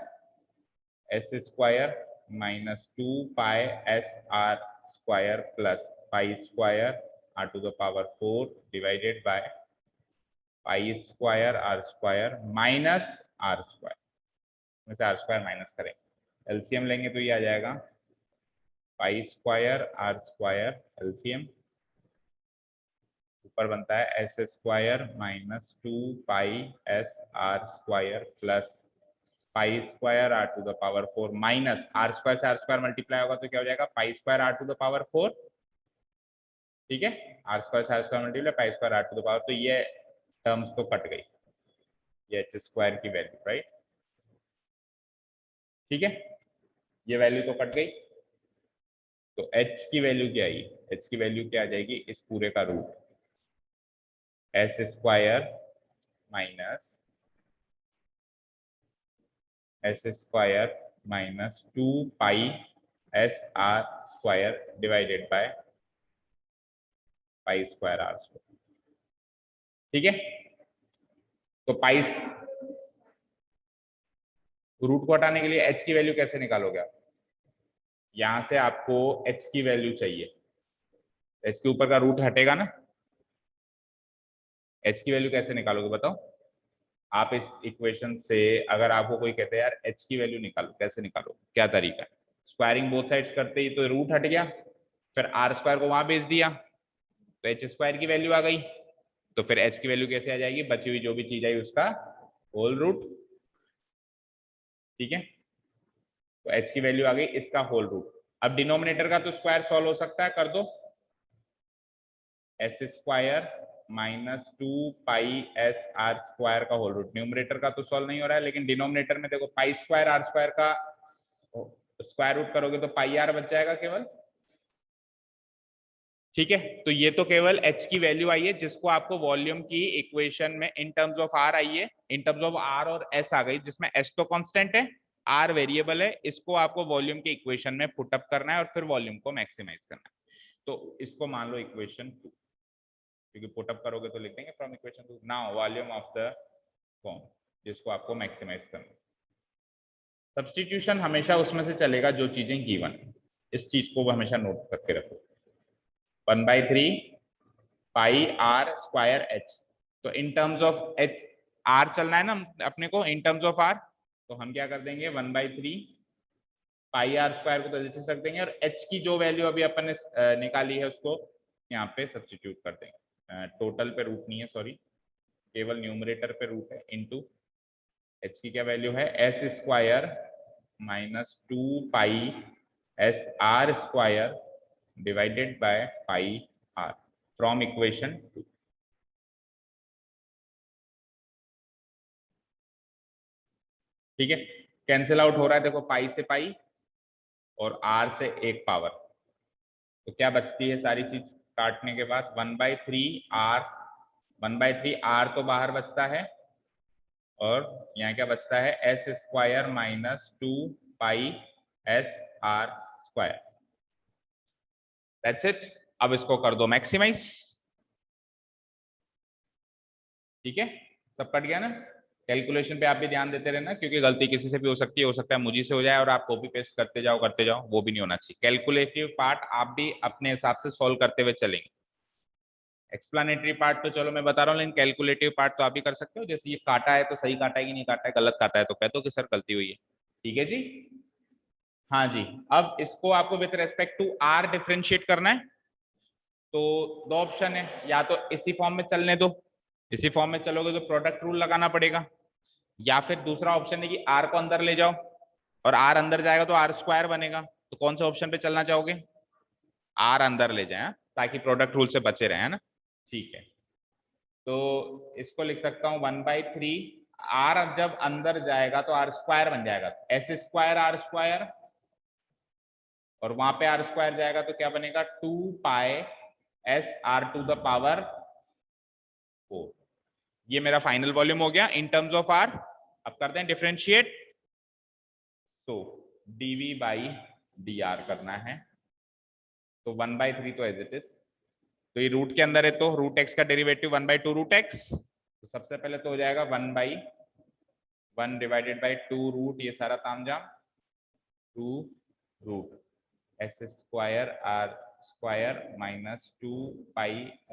s² minus 2 π s r square plus pi square r⁴ divided by pi square r² minus r², में से r² माइनस करें, एलसीएम लेंगे तो ये आ जाएगा पाई स्क्वायर r² एलसीएम, ऊपर बनता है s² minus 2 π s r² plus pi square r⁴ minus r² से r² मल्टीप्लाई होगा तो क्या हो जाएगा पाई स्क्वायर r⁴, ठीक है, r² से r² multiply pi square r⁴, तो ये टर्म्स तो कट गई, ये h² की वैल्यू, राइट, ठीक है, ये वैल्यू तो कट गई, तो h की वैल्यू क्या आई, h की वैल्यू क्या आ जाएगी, इस पूरे का root s² minus s² minus 2 π s r² divided by pi square r², ठीक है। तो पाई रूट को हटाने के लिए h की वैल्यू कैसे निकालोगे आप, यहां से आपको h की वैल्यू चाहिए, h के ऊपर का रूट हटेगा ना, h की वैल्यू कैसे निकालोगे बताओ आप, इस इक्वेशन से अगर आपको कोई कहते हैं यार h की वैल्यू निकालो, कैसे निकालो, क्या तरीका है, स्क्वायरिंग बोथ साइड्स करते ही तो रूट हट गया, फिर r² को वहां भेज दिया तो h² की वैल्यू आ गई, तो फिर h की वैल्यू कैसे आ जाएगी, बची हुई जो भी चीज आई उसका होल रूट, ठीक है, तो h की वैल्यू आ गई इसका होल रूट। अब डिनोमिनेटर का तो स्क्वायर सॉल्व हो सकता है, कर दो, s² माइनस 2 π s r² का होल रूट, न्यूमरेटर का तो सॉल्व नहीं हो रहा है, लेकिन डिनोमिनेटर में देखो पाई स्क्वायर r² का स्क्वायर रूट करोगे तो पाई r बच जाएगा केवल, ठीक है, तो ये तो केवल h की वैल्यू आई है जिसको आपको वॉल्यूम की इक्वेशन में इन टर्म्स ऑफ r आई है, इन टर्म्स ऑफ r और s आ गई, जिसमें s तो कांस्टेंट है, r वेरिएबल है, इसको आपको वॉल्यूम की इक्वेशन में पुट अप करना है और फिर वॉल्यूम को मैक्सिमाइज करना है, तो इसको मान लो इक्वेशन 2, क्योंकि पुट अप करोगे तो लिख देंगे from equation 2 now volume of the form, जिसको आपको मैक्सिमाइज करना है। सब्स्टिट्यूशन हमेशा उसमें से चलेगा जो चीजें गिवन, इस चीज को हमेशा नोट करके रखो, 1/3 पाई r स्क्वायर h, तो in terms of h r चलना है ना अपने को, इन टर्म्स ऑफ r, तो हम क्या कर देंगे 1/3 पाई r² को तो जैसे रख देंगे और h की जो वैल्यू अभी अपन ने निकाली है उसको यहाँ पे सब्स्टिट्यूट कर देंगे, टोटल पे रूट नहीं है सॉरी, केवल न्यूमरेटर पे रूट है, इनटू h की क्या वैल्यू है s² minus 2 π s r² divided by pi r from equation 2, ठीक है, कैंसिल आउट हो रहा है देखो पाई से पाई और r से एक पावर, तो क्या बचती है सारी चीज काटने के बाद 1/3 r तो बाहर बचता है और यहाँ क्या बचता है s² minus 2 π s r², that's it. अब इसको कर दो मैक्सिमाइज, ठीक है, सब कट गया ना, कैलकुलेशन पे आप भी ध्यान देते रहना, क्योंकि गलती किसी से भी हो सकती है, हो सकता है मुझे से हो जाए और आप कॉपी पेस्ट करते जाओ, वो भी नहीं होना चाहिए। कैलकुलेटिव पार्ट आप भी अपने हिसाब से सॉल्व करते हुए चलेंगे। एक्सप्लेनेटरी पार्ट तो चलो मैं बता रहा हूँ, लेकिन कैलकुलेटिव पार्ट तो आप भी कर सकते हो। जैसे ये काटा है तो सही काटा है कि नहीं काटा है, गलत काटा है तो कह दो कि सर गलती हुई है। ठीक है जी, हाँ जी। अब इसको आपको with respect to R differentiate करना है, तो दो ऑप्शन है, या तो इसी फॉर्म में चलने दो, इसी फॉर्म में चलोगे तो प्रोडक्ट रूल लगाना पड़ेगा, या फिर दूसरा ऑप्शन है कि आर को अंदर ले जाओ, और आर अंदर जाएगा तो आर स्क्वायर बनेगा। तो कौन से ऑप्शन पे चलना चाहोगे? आर अंदर ले जाए, ताकि प्रोडक्ट रूल से बचे रहे, है ना। ठीक है, तो इसको लिख सकता हूँ 1/3, आर जब अंदर जाएगा तो आर स्क्वायर बन जाएगा, एस स्क्वायर आर स्क्वायर, और वहां पे आर स्क्वायर जाएगा तो क्या बनेगा 2 s r to the power 4। ये मेरा फाइनल वॉल्यूम हो गया इन टर्म्स ऑफ आर। अब करते हैं डिफरेंशिएट, तो dv बाई dr करना है, तो 1/3 तो एज इट इज, तो ये रूट के अंदर है तो रूट एक्स का डेरिवेटिव 1/2 रूट एक्स, तो सबसे पहले तो हो जाएगा 1/1 डिवाइडेड बाई 2 रूट, ये सारा तामझाम 2 root S square R square minus 2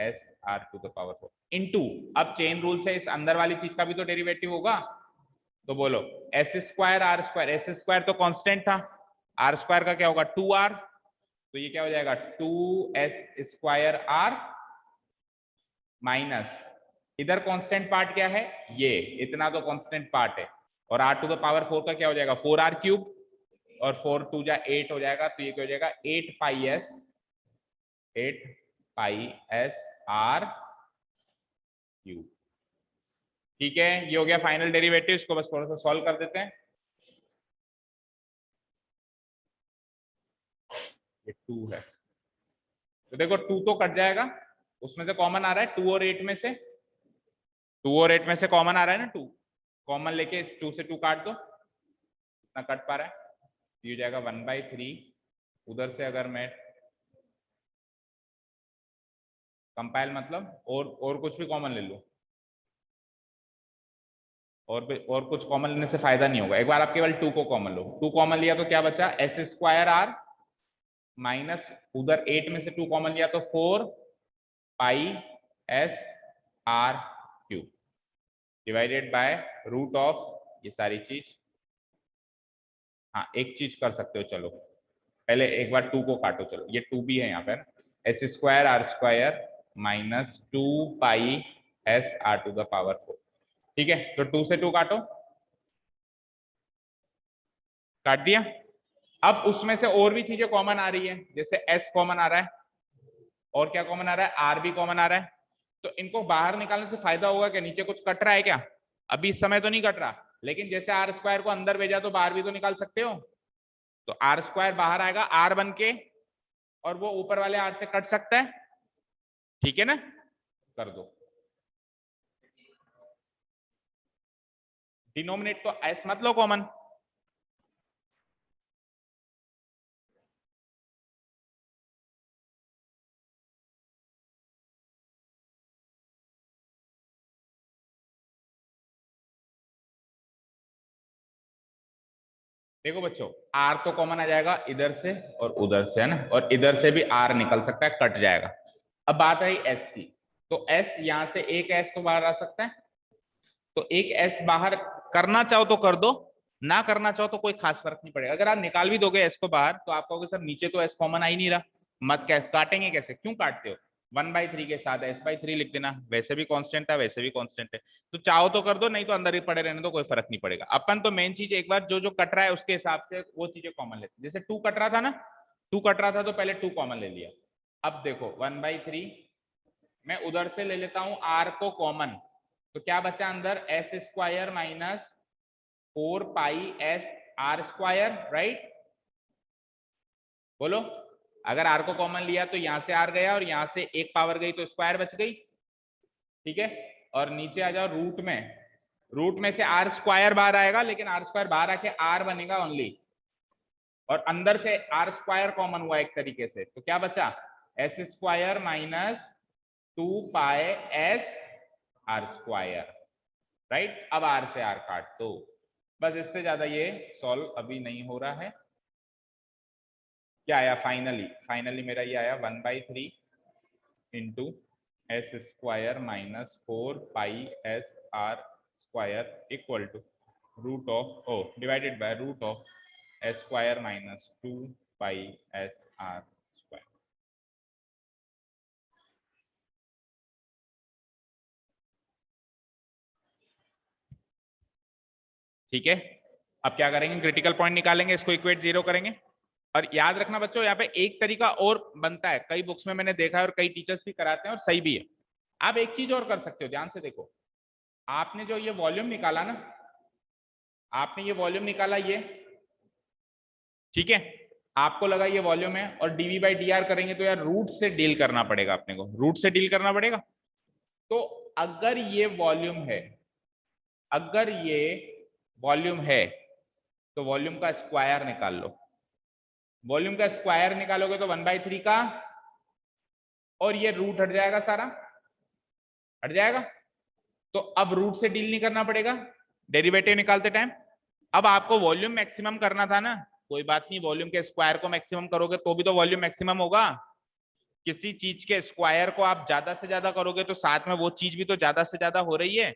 s r to the power 4 into, अब चेन रूल से इस अंदर वाली चीज का भी तो डेरिवेटिव होगा, तो बोलो S square R square, S square तो कांस्टेंट था, आर स्क्वायर का क्या होगा 2r, तो ये क्या हो जाएगा 2s स्क्वायर r माइनस, इधर कांस्टेंट पार्ट क्या है, ये इतना तो कांस्टेंट पार्ट है, और r टू द पावर 4 का क्या हो जाएगा 4r क्यूब, और 4 2 जा 8 हो जाएगा, तो ये क्या हो जाएगा 8 पाई s r क्यूब। ठीक है, ये हो गया फाइनल डेरिवेटिव, इसको बस थोड़ा सा सॉल्व कर देते हैं। ये 2 है, तो देखो 2 तो कट जाएगा, उसमें से कॉमन आ रहा है 2 और 8 में से, 2 और 8 में से कॉमन आ रहा है ना 2, कॉमन लेके इस 2 से 2 काट दो, इतना कट पा रहा है, ये हो जाएगा 1/3। उधर से अगर मैं कंपाइल मतलब और कुछ भी कॉमन ले लो, और कुछ कॉमन लेने से फायदा नहीं होगा, एक बार आप केवल 2 को कॉमन लो, 2 कॉमन लिया तो क्या बचा एस स्क्वायर आर माइनस, उधर 8 में से 2 कॉमन लिया तो 4 s r cube divided by root of ये सारी चीज। हाँ एक चीज कर सकते हो, चलो पहले एक बार 2 को काटो, चलो ये 2 भी है यहाँ पर, S square R square minus 2 s r to the power 4। ठीक है, तो 2 से 2 काटो, काट दिया। अब उसमें से और भी चीजें कॉमन आ रही है, जैसे s कॉमन आ रहा है, और क्या कॉमन आ रहा है r भी कॉमन आ रहा है, तो इनको बाहर निकालने से फायदा होगा क्या, नीचे कुछ कट रहा है क्या, अभी इस समय तो नहीं कट रहा, लेकिन जैसे आर स्क्वायर को अंदर भेजा तो बाहर भी तो निकाल सकते हो, तो आर स्क्वायर बाहर आएगा आर बन के, और वो ऊपर वाले आर से कट सकता है। ठीक है ना, कर दो, डिनोमिनेट तो एस मत लो कॉमन, देखो बच्चों आर तो कॉमन आ जाएगा इधर से और उधर से, है ना, और इधर से भी आर निकल सकता है, कट जाएगा। अब बात आई एस की, तो एस यहां से एक एस तो बाहर आ सकता है, तो एक एस बाहर करना चाहो तो कर दो, ना करना चाहो तो कोई खास फर्क नहीं पड़ेगा। अगर आप निकाल भी दोगे एस को बाहर तो आप कहोगे सर नीचे तो एस कॉमन आ ही नहीं रहा, मत काटेंगे कैसे, क्यों काटते हो, 1/3 के साथ s/3 लिख देना, वैसे भी कांस्टेंट है वैसे भी कांस्टेंट है, तो चाहो तो कर दो, नहीं तो अंदर ही पड़े रहने दो, कोई फर्क नहीं पड़ेगा। अपन तो मेन चीज एक बार जो कट रहा है उसके हिसाब से वो चीजें कॉमन लेते, जैसे 2 कट रहा था ना, 2 कट रहा था तो पहले 2 कॉमन ले लिया। अब देखो 1/3 मैं उधर से ले लेता हूं r को कॉमन, तो क्या बचा अंदर S square minus 4 s r square, right, बोलो अगर r को कॉमन लिया तो यहां से r गया और यहां से एक पावर गई तो स्क्वायर बच गई। ठीक है, और नीचे आ जाओ रूट में से r स्क्वायर बाहर आएगा, लेकिन r स्क्वायर बाहर आके r बनेगा ओनली, और अंदर से r स्क्वायर कॉमन हुआ एक तरीके से, तो क्या बचा S square minus 2 s r square. Right. अब आर से आर काट दो, बस इससे ज्यादा ये सॉल्व अभी नहीं हो रहा है। क्या आया फाइनली मेरा ये आया 1/3 into S square minus 4πSR² equal to root of divided by root of S square minus 2πSR²। ठीक है, अब क्या करेंगे, क्रिटिकल पॉइंट निकालेंगे, इसको इक्वेट 0 करेंगे। और याद रखना बच्चों, यहाँ पे एक तरीका और बनता है, कई बुक्स में मैंने देखा है और कई टीचर्स भी कराते हैं और सही भी है। आप एक चीज और कर सकते हो, ध्यान से देखो, आपने जो ये वॉल्यूम निकाला ना, आपने ये वॉल्यूम निकाला ये, ठीक है, आपको लगा ये वॉल्यूम है और dv/dr करेंगे तो यार रूट से डील करना पड़ेगा, अपने को रूट से डील करना पड़ेगा। तो अगर ये वॉल्यूम है, अगर ये वॉल्यूम है तो वॉल्यूम का स्क्वायर निकाल लो। वॉल्यूम का स्क्वायर निकालोगे तो 1/3 का, और ये रूट हट जाएगा, सारा हट जाएगा। तो अब रूट से डील नहीं करना पड़ेगा डेरिवेटिव निकालते टाइम। अब आपको वॉल्यूम मैक्सिमम करना था ना, कोई बात नहीं, वॉल्यूम के स्क्वायर को मैक्सिमम करोगे तो भी तो वॉल्यूम मैक्सिमम होगा। किसी चीज के स्क्वायर को आप ज्यादा से ज्यादा करोगे तो साथ में वो चीज भी तो ज्यादा से ज्यादा हो रही है।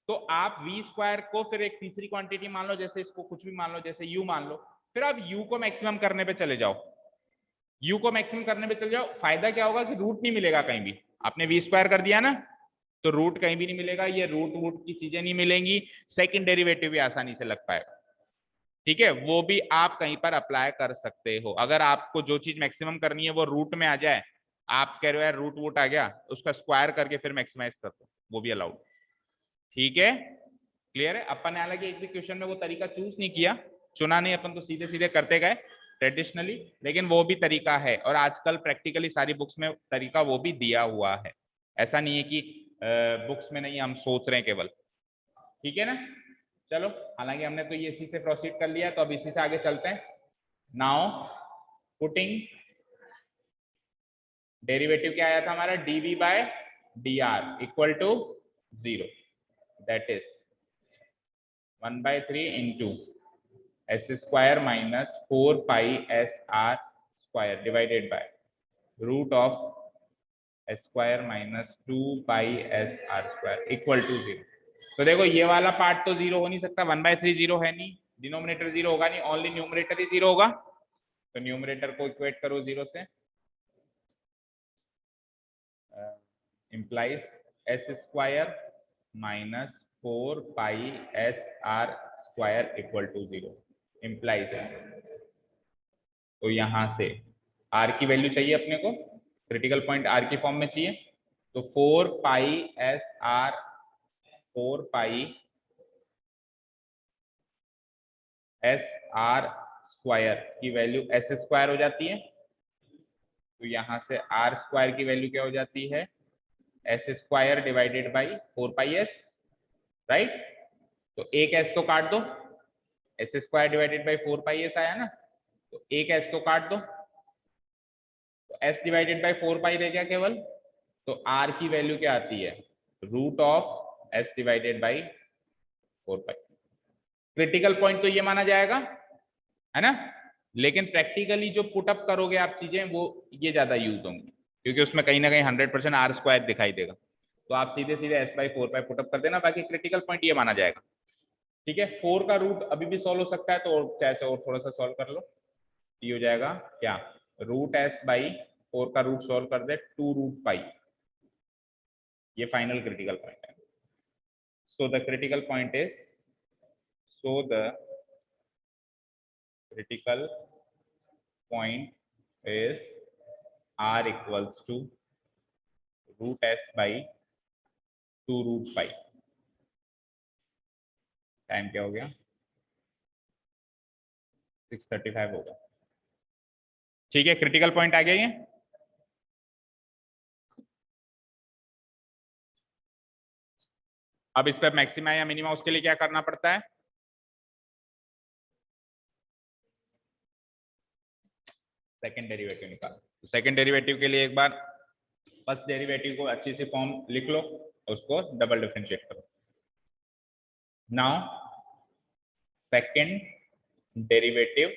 तो आप v स्क्वायर को फिर एक तीसरी क्वांटिटी मान लो, जैसे इसको कुछ भी मान लो, जैसे u मान लो, फिर आप u को मैक्सिमम करने पे चले जाओ। u को मैक्सिमम करने पे चले जाओ, फायदा क्या होगा कि रूट नहीं मिलेगा कहीं भी। आपने v स्क्वायर कर दिया ना, तो रूट कहीं भी नहीं मिलेगा, ये रूट वूट की चीजें नहीं मिलेंगी, सेकंड डेरिवेटिव भी आसानी से लग पाएगा। ठीक है, वो भी आप कहीं पर अप्लाई कर सकते हो। अगर आपको जो चीज मैक्सिमम करनी है वो रूट में आ जाए, आप कह रहे हो यार रूट वूट आ गया, उसका स्क्वायर करके फिर मैक्सिमाइज कर दो, वो भी अलाउड। ठीक है, क्लियर है। अपन ने हालांकि एक भी क्वेश्चन में वो तरीका चूज नहीं किया, चुना नहीं, अपन तो सीधे सीधे करते गए ट्रेडिशनली, लेकिन वो भी तरीका है और आजकल प्रैक्टिकली सारी बुक्स में तरीका वो भी दिया हुआ है। ऐसा नहीं है कि बुक्स में नहीं, हम सोच रहे हैं केवल। ठीक है ना, चलो, हालांकि हमने तो ये इसी से प्रोसीड कर लिया, तो अब इसी से आगे चलते हैं। नाउ पुटिंग डेरिवेटिव क्या आया था हमारा, dv/dr equal to 0, that is 1/3 into S square minus 4πSR² divided by root of S square minus 2πSR² equal to 0। तो देखो ये वाला पार्ट तो 0 हो नहीं सकता, 1/3 0 है नहीं, डिनोमिनेटर 0 होगा नहीं, ओनली न्यूमरेटर ही 0 होगा। तो न्यूमरेटर को इक्वेट करो 0 से, implies S square minus 4πSR² equal to 0 implies। तो यहां से r की वैल्यू चाहिए अपने को, क्रिटिकल पॉइंट r की फॉर्म में चाहिए, तो 4πSR² की वैल्यू एस स्क्वायर हो जाती है। तो यहां से आर स्क्वायर की वैल्यू क्या हो जाती है, S square divided by 4πS, right. तो एक एस तो काट दो, S square divided by 4πS आया ना, तो एक एस तो काट दो, तो एस डिवाइडेड बाई 4π रह गया केवल। तो आर की वैल्यू क्या आती है, root of s divided by 4π। Critical point तो ये माना जाएगा, है ना, लेकिन प्रैक्टिकली जो पुटअप करोगे आप चीजें, वो ये ज्यादा यूज होंगी, क्योंकि उसमें कहीं ना कहीं 100% आर स्क्वायर दिखाई देगा। तो आप सीधे सीधे S/4π पुटअप कर देना, बाकी क्रिटिकल पॉइंट ये माना जाएगा। ठीक है, 4 का रूट अभी भी सॉल्व हो सकता है, तो चाहे से और थोड़ा सा सॉल्व कर लो। ये हो जाएगा क्या, √S/4 का रूट सॉल्व कर दे 2√π, ये फाइनल क्रिटिकल पॉइंट है। सो the critical point is, critical point is r equals to √S/2√π। Time क्या हो गया, 6:35 होगा। ठीक है, क्रिटिकल पॉइंट आ गया ये। अब इस पर मैक्सिमा या मिनिमा, उसके लिए क्या करना पड़ता है, सेकंड डेरिवेटिव निकालो। तो सेकंड डेरिवेटिव के लिए एक बार फर्स्ट डेरिवेटिव को अच्छी सी फॉर्म लिख लो, उसको डबल डिफरेंशिएट करो। नाउ सेकंड डेरिवेटिव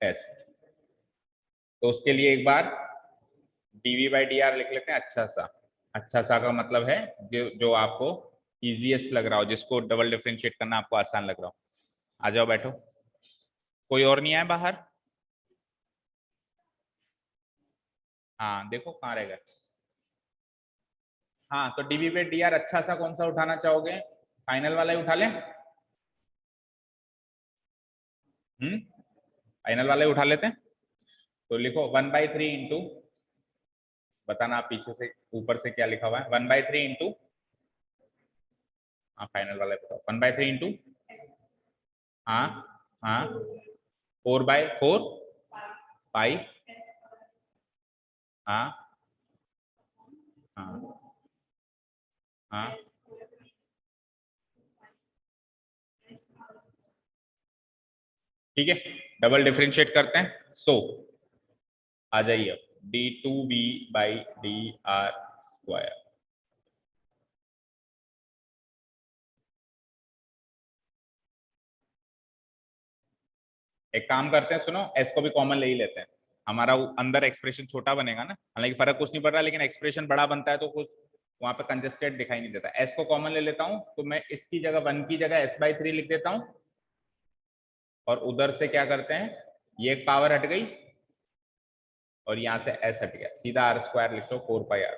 टेस्ट, तो उसके लिए एक बार dv बाई डी आर लिख लेते हैं। अच्छा सा का मतलब है जो आपको इजीएस्ट लग रहा हो, जिसको डबल डिफरेंशिएट करना आपको आसान लग रहा हो। आ जाओ बैठो, कोई और नहीं आया बाहर? हाँ देखो कहाँ रह गए। हाँ तो डीवी बाई डी आर अच्छा सा कौन सा उठाना चाहोगे? फाइनल वाला ही उठा लें? फाइनल वाला ही उठा लेते हैं। तो लिखो 1/3 इंटू, बताना आप पीछे से ऊपर से क्या लिखा हुआ है। 1/3 इंटू, हाँ फाइनल वाला बताओ। 1/3 इंटू, हाँ हाँ 4/4 पाई, हाँ हाँ हाँ ठीक है, डबल डिफरेंशिएट करते हैं। सो आ जाइए अब d2v by d are square. एक काम करते हैं, सुनो, s को भी कॉमन ले ही लेते हैं। हमारा अंदर एक्सप्रेशन छोटा बनेगा ना, हालांकि फर्क कुछ नहीं पड़ रहा, लेकिन एक्सप्रेशन बड़ा बनता है तो कुछ वहां पे कंजेस्टेड दिखाई नहीं देता। s को कॉमन ले लेता हूं, तो मैं इसकी जगह 1 की जगह s/3 लिख देता हूं, और उधर से क्या करते हैं, ये एक पावर हट गई और यहाँ से s हट गया, सीधा r स्क्वायर लिख लो 4πr।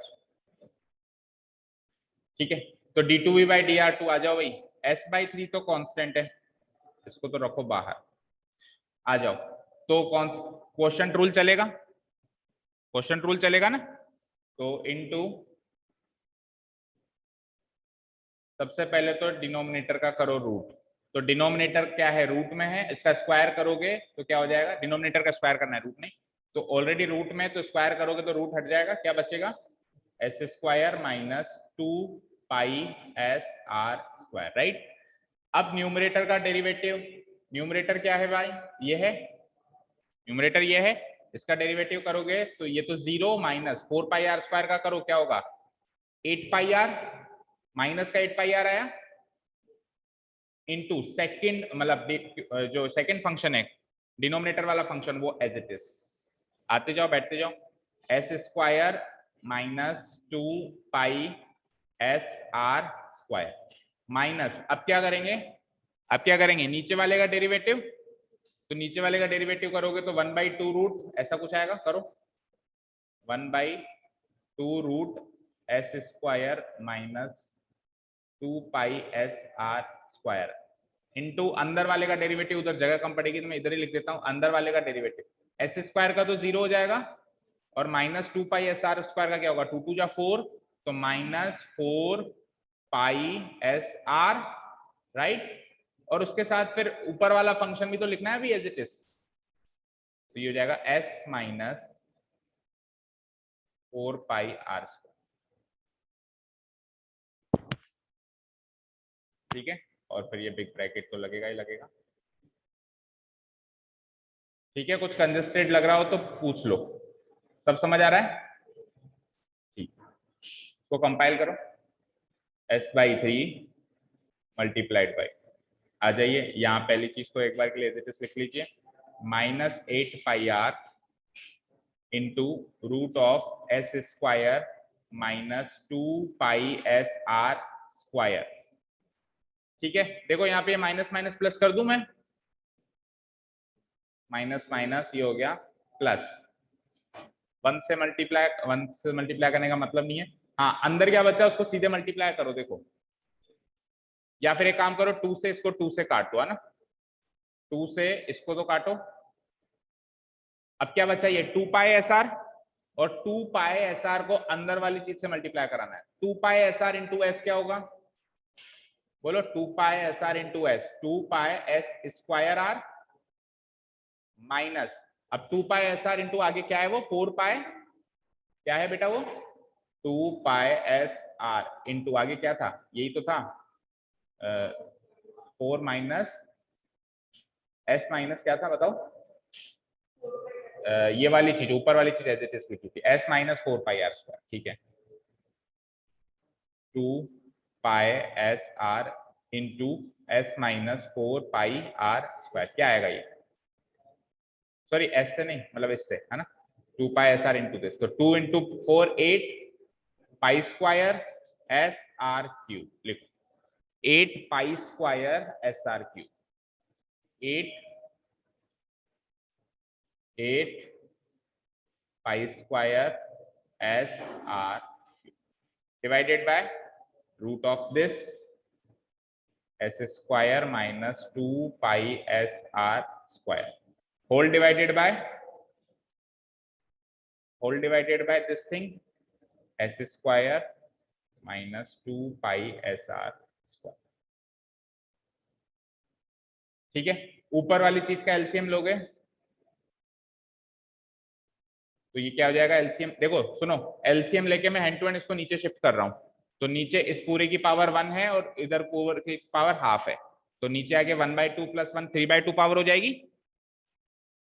ठीक है, तो d2v by d r two आ जाओ भाई। s/3 तो कांस्टेंट है, इसको तो रखो बाहर। आ जाओ, तो कौन क्वेश्चन रूल चलेगा? क्वेश्चन रूल चलेगा ना। तो इनटू, सबसे पहले तो डिनोमिनेटर का करो रूट। तो डिनोमिनेटर क्या है, रूट में है, इसका स्क्वायर करोगे तो क्या हो जाएगा, डिनोमिनेटर का स्क्वायर करना है, रूट नहीं। तो ऑलरेडी रूट में, तो स्क्वायर करोगे तो रूट हट जाएगा, क्या बचेगा, S square minus 2πs/r square, right. अब न्यूमरेटर का डेरिवेटिव, न्यूमरेटर क्या है भाई, ये है न्यूमरेटर, ये है, इसका डेरिवेटिव करोगे तो ये तो 0 माइनस 4πr स्क्वायर का करो, क्या होगा 8πr, माइनस का 8πr आया, इनटू सेकंड, मतलब जो सेकंड फंक्शन है डिनोमिनेटर वाला फंक्शन, वो एज इट इज। आते जाओ बैठते जाओ, S square minus 2πs/r square minus, अब क्या करेंगे, नीचे वाले का डेरिवेटिव। तो नीचे वाले का डेरिवेटिव करोगे तो 1/2 रूट ऐसा कुछ आएगा, करो 1/2 root S square minus 2πs/r square into अंदर वाले का डेरिवेटिव, उधर जगह कम पड़ेगी तो मैं इधर ही लिख देता हूं, अंदर वाले का डेरिवेटिव एस स्क्वायर का तो 0 हो जाएगा, और माइनस 2πs/r स्क्वायर का क्या होगा, 2 2 जा 4, तो माइनस 4πs/r, राइट। और उसके साथ फिर ऊपर वाला फंक्शन भी तो लिखना है भी एज इट इज, तो ये हो जाएगा s माइनस 4πr स्क्वायर, ठीक है। और फिर ये बिग ब्रैकेट तो लगेगा ही लगेगा, ठीक है। कुछ कंजेस्टेड लग रहा हो तो पूछ लो, सब समझ आ रहा है, ठीक। तो कंपाइल करो, s/3 मल्टीप्लाइड बाई, आ जाइए यहाँ पहली चीज तो एक बार के लिए एज इट इज लिख लीजिए, minus 8πr into root of S square minus 2πs/r square, ठीक है। देखो यहाँ पे माइनस माइनस प्लस कर दूं मैं, माइनस माइनस ये हो गया प्लस, 1 से मल्टीप्लाई करने का मतलब नहीं है, हाँ अंदर क्या बचा उसको सीधे मल्टीप्लाई करो, देखो, या फिर एक काम करो, 2 से इसको 2 से काटो, है ना, 2 से इसको तो काटो। अब क्या बचा, ये 2πsr, और 2πsr को अंदर वाली चीज से मल्टीप्लाई कराना है। 2πsr इंटू एस क्या होगा, बोलो 2πsr into S, 2πs square R minus, अब 2πsr इंटू आगे क्या है वो 4π, क्या है बेटा वो 2πsr इंटू आगे क्या था, यही तो था 4 माइनस एस माइनस क्या था बताओ, ये वाली चीज ऊपर वाली चीज एज इट इज लिखी थी, s माइनस 4πr स्क्वायर, ठीक है, 2πsr into S minus 4 pi are square. क्या आएगा ये, सॉरी एस से नहीं मतलब इससे, है ना, 2 pi S R into this, तो 2 into 4 8 pi square S R cube, लिखो 8 pi square S R cube, 8 pi square S R divided by root of this S square minus 2 pi S R square whole divided by this thing S square minus 2 pi S R square. ठीक है, ऊपर वाली चीज का LCM लोगे तो ये क्या हो जाएगा, एलसीएम देखो सुनो, एलसीएम लेके मैं हैंड टू हैंड इसको नीचे शिफ्ट कर रहा हूं, तो नीचे इस पूरे की पावर 1 है और इधर पूरे की पावर हाफ है, तो नीचे आके 1/2 + 1 3/2 पावर हो जाएगी।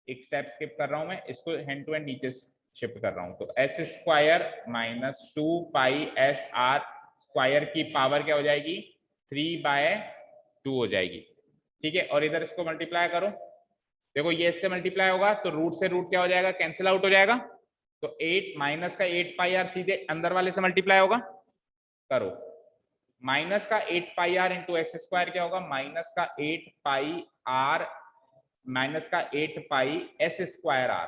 एक स्टेप स्किप कर रहा हूं मैं, इसको हैंड टू हैंड नीचे शिफ्ट कर रहा हूं, तो S square minus 2 pi S R square की पावर क्या हो जाएगी, 3/2 हो जाएगी। ठीक है, और इधर इसको मल्टीप्लाई करो, देखो ये इससे मल्टीप्लाई होगा तो रूट से रूट क्या हो जाएगा, कैंसिल आउट हो जाएगा, तो 8 माइनस का 8 पाई आर सीधे अंदर वाले से मल्टीप्लाई होगा, करो माइनस का 8 पाई आर इंटू एक्स स्क्वायर क्या होगा, माइनस का 8 पाई आर माइनस का 8 पाई एस स्क्वायर आर,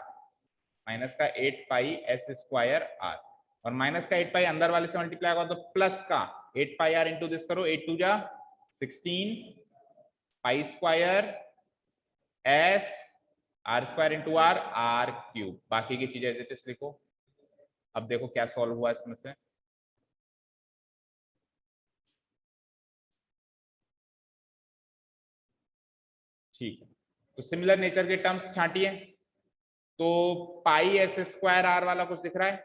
माइनस का 8 पाई एस स्क्वायर आर, और माइनस का 8 पाई अंदर वाले से मल्टीप्लाई होगा तो प्लस का 8 पाई आर इंटू दिस करो, 8 2 जा 16 pi square S R square into R R cube, बाकी की चीजें एज इट इज लिखो। अब देखो क्या सॉल्व हुआ इसमें से, ठीक है, तो सिमिलर नेचर के टर्म्स छांटिए, तो पाई एस स्क्वायर आर वाला कुछ दिख रहा है,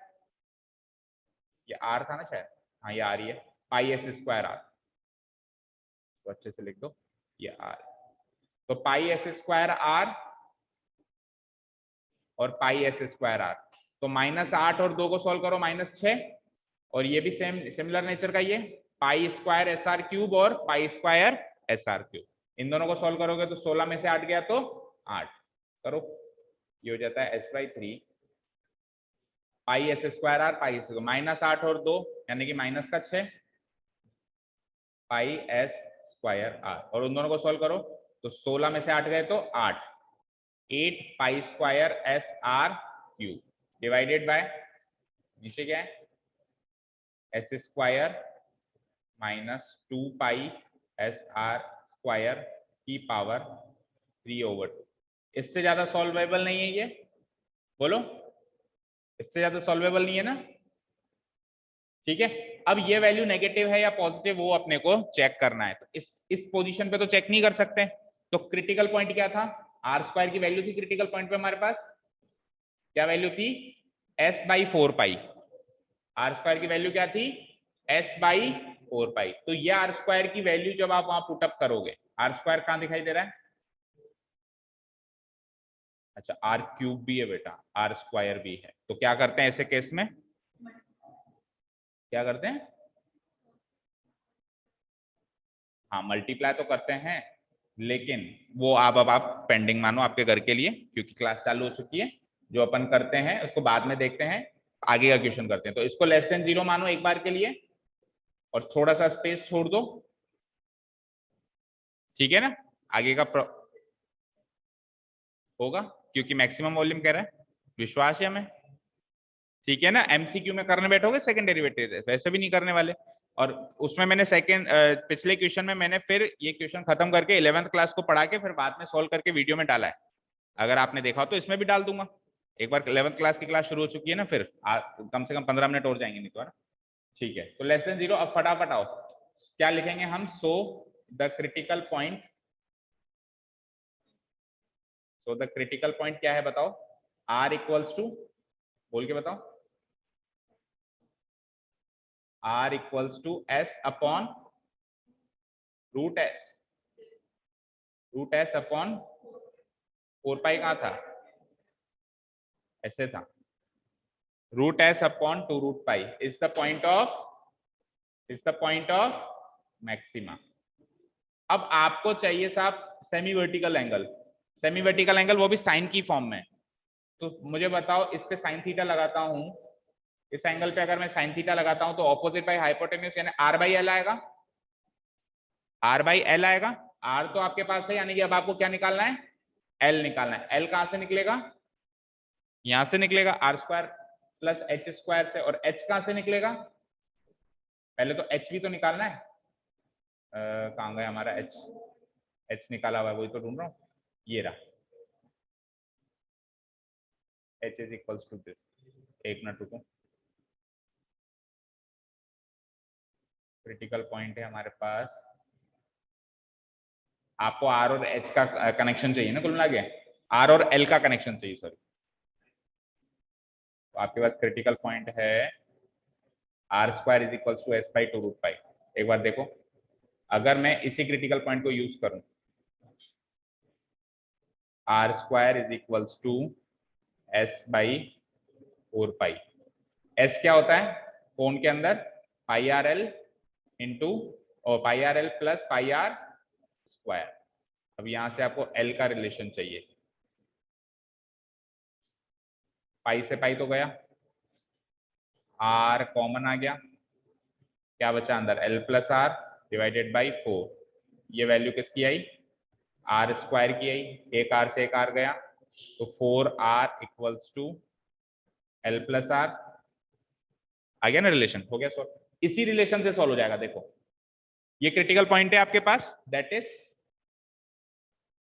ये आर था ना शायद, हाँ ये आर ही है, पाई एस स्क्वायर आर, तो अच्छे से लिख दो ये आर, तो पाई एस स्क्वायर आर और पाई एस स्क्वायर आर, तो -8 और 2 को सॉल्व करो -6, और ये भी सेम सिमिलर नेचर का, ये pi square S R cube और pi square S R cube, इन दोनों को सॉल्व करोगे तो 16 में से 8 गया तो 8, करो ये हो जाता है s/3 pi S square R pi S, -8 और 2 यानी कि -6 पाई एस स्क्वायर आर, और उन दोनों को सॉल्व करो तो 16 में से 8 गए तो 8 pi square S R cube divided by नीचे क्या है S square minus 2 pi S R square की पावर 3/2। इससे ज्यादा सॉल्वेबल नहीं है ये, बोलो इससे ज्यादा सॉल्वेबल नहीं है ना। ठीक है, अब ये वैल्यू नेगेटिव है या पॉजिटिव वो अपने को चेक करना है, तो इस पोजीशन पे तो चेक नहीं कर सकते, तो क्रिटिकल पॉइंट क्या था, आर स्क्वायर की वैल्यू थी क्रिटिकल पॉइंट पे हमारे पास, क्या वैल्यू थी s/4 पाई, आर स्क्वायर की वैल्यू क्या थी s/4 पाई, तो ये आर स्क्वायर की वैल्यू जब आप वहां पुटअप करोगे, आर स्क्वायर कहां दिखाई दे रहा है, अच्छा आर क्यूब भी है बेटा, आर स्क्वायर भी है, तो क्या करते हैं ऐसे केस में, क्या करते हैं, हाँ मल्टीप्लाई तो करते हैं, लेकिन वो अब आप पेंडिंग मानो आपके घर के लिए, क्योंकि क्लास चालू हो चुकी है, जो अपन करते हैं उसको बाद में देखते हैं, आगे का क्वेश्चन करते हैं, तो इसको लेस देन 0 मानो एक बार के लिए और थोड़ा सा स्पेस छोड़ दो, ठीक है ना, आगे का होगा क्योंकि मैक्सिमम वॉल्यूम कह रहा है, विश्वास है हमें, ठीक है ना, एमसीक्यू में करने बैठोगे सेकंड डेरिवेटिव वैसे भी नहीं करने वाले, और उसमें मैंने पिछले क्वेश्चन में मैंने फिर ये क्वेश्चन खत्म करके 11th क्लास को पढ़ा के फिर बाद में सॉल्व करके वीडियो में डाला है, अगर आपने देखा हो तो इसमें भी डाल दूंगा, एक बार 11th क्लास की क्लास शुरू हो चुकी है ना, फिर कम से कम 15 मिनट और जाएंगे नहीं तो, है ना, ठीक है, तो लेस देन 0, अब फटाफट आओ क्या लिखेंगे हम, सो the critical point, so the critical point क्या है बताओ, r इक्वल्स टू, बोल के बताओ, r equals to s upon root s upon 4 pi कहाँ था, ऐसे था, root s upon 2 root pi is the point of maxima, अब आपको चाहिए साहब semi vertical angle, semi vertical angle वो भी साइन की फॉर्म में। तो मुझे बताओ इस पे साइन थीटा लगाता हूं, इस एंगल पे अगर मैं साइन थीटा लगाता हूं तो ऑपोजिट बाय हाइपोटेन्यूज यानी आर बाई एल आएगा, आर बाई एल आएगा। आर तो आपके पास है, यानी कि अब आपको क्या निकालना है, एल निकालना है। एल कहां से निकलेगा, यहां से निकलेगा R square plus H square से। और एच कहां से निकलेगा, पहले तो एच भी तो निकालना है। कहां गया हमारा एच, एच निकाला हुआ है वही तो ढूंढ रहा हूं, ये रहा, H is equals to this. एक मिनट रुको, क्रिटिकल पॉइंट है हमारे पास, आपको आर और एच का कनेक्शन चाहिए ना कुल मिला के, आर और एल का कनेक्शन चाहिए, सॉरी। तो आपके पास क्रिटिकल पॉइंट है R square is equals to S by two root pi. एक बार देखो, अगर मैं इसी क्रिटिकल पॉइंट को यूज करूं, R square is equals to S by 4 pi. S क्या होता है कोण के अंदर, पाई आर एल इंटू, और pi r l plus pi are square. अब यहां से आपको एल का रिलेशन चाहिए, पाई से पाई तो गया, आर कॉमन आ गया, क्या बचा अंदर, L plus R divided by 4। ये वैल्यू किसकी आई, आर स्क्वायर की आई, एक आर से एक आर गया, तो 4r equals to l plus r. आ गया ना रिलेशन, हो गया सॉल्व। इसी रिलेशन से सॉल्व हो जाएगा। देखो ये क्रिटिकल पॉइंट है आपके पास, that is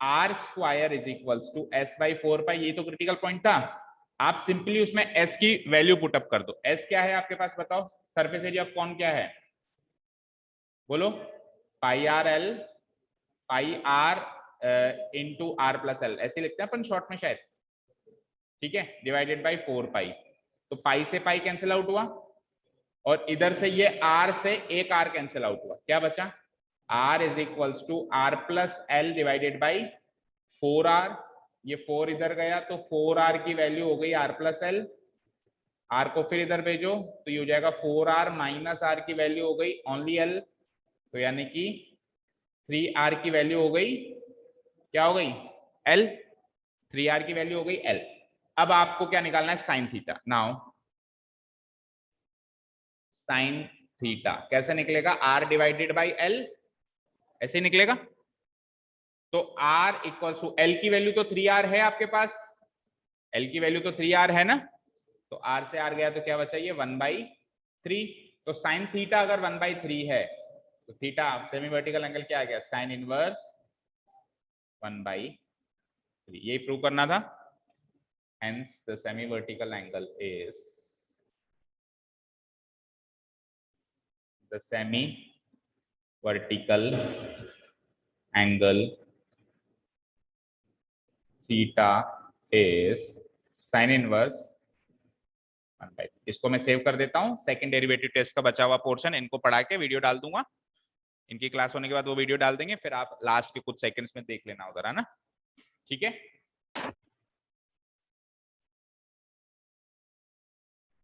r square is equals to S by 4 pi. ये तो क्रिटिकल पॉइंट था, आप सिंपली उसमें एस की वैल्यू पुटअप कर दो। एस क्या है आपके पास बताओ, सरफेस एरिया ऑफ कॉन क्या है, बोलो, pi r l, pi r into r plus l, ऐसे लिखते हैं अपन शॉर्ट में शायद, ठीक है, डिवाइडेड बाई 4 पाई। तो पाई से पाई कैंसिल आउट हुआ, और इधर से ये आर से एक आर कैंसिल आउट हुआ, क्या बचा, R is equals to R plus L divided by 4r। ये 4 इधर गया तो 4r की वैल्यू हो गई आर प्लस एल, आर को फिर इधर भेजो तो ये हो जाएगा 4r माइनस आर की वैल्यू हो गई ओनली एल, तो यानी कि 3r की वैल्यू हो गई, क्या हो गई, एल, 3r की वैल्यू हो गई एल। अब आपको क्या निकालना है, sine theta. Now sine theta कैसे निकलेगा, आर डिवाइडेड बाई एल, ऐसे निकलेगा। तो आर इक्वल टू एल की वैल्यू तो 3r है आपके पास, एल की वैल्यू तो 3r है ना, तो आर से आर गया तो क्या बचा, ये 1/3। तो साइन थीटा अगर 1/3 है तो थीटा सेमी वर्टिकल एंगल क्या आ गया, साइन इनवर्स 1/3। यही प्रूव करना था। Hence the semi vertical angle is the semi vertical angle theta is sin inverse 1/3। इसको मैं सेव कर देता हूं, सेकंड डेरिवेटिव टेस्ट का बचा हुआ पोर्शन इनको पढ़ा के वीडियो डाल दूंगा, इनकी क्लास होने के बाद वो वीडियो डाल देंगे, फिर आप लास्ट के कुछ सेकंड्स में देख लेना उधर, है ना, ठीक है।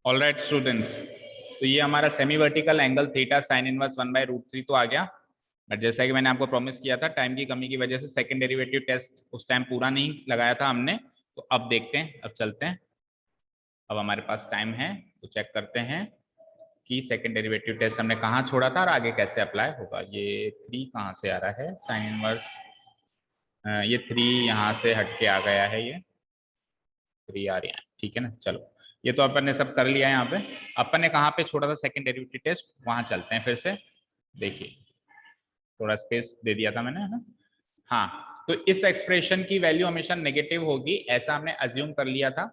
ऑलराइट स्टूडेंट्स, तो ये हमारा semi vertical angle theta sine inverse 1/√3 तो आ गया, बट जैसा कि मैंने आपको प्रॉमिस किया था टाइम की कमी की वजह से सेकंड डेरिवेटिव टेस्ट उस टाइम पूरा नहीं लगाया था हमने, तो अब देखते हैं, अब चलते हैं, अब हमारे पास टाइम है तो चेक करते हैं कि सेकंड डेरिवेटिव टेस्ट हमने कहाँ छोड़ा था और आगे कैसे अप्लाई होगा। ये 3 कहाँ से आ रहा है साइन इनवर्स, ये 3 यहाँ से हट के आ गया है, ये 3 आ रही है, ठीक है ना। चलो ये तो अपन ने सब कर लिया है, यहाँ पे अपन ने कहाँ पे छोड़ा था सेकंड डेरिवेटिव टेस्ट, वहां चलते हैं फिर से। देखिए थोड़ा स्पेस दे दिया था मैंने, है ना। हाँ, तो इस एक्सप्रेशन की वैल्यू हमेशा नेगेटिव होगी, ऐसा हमने अज्यूम कर लिया था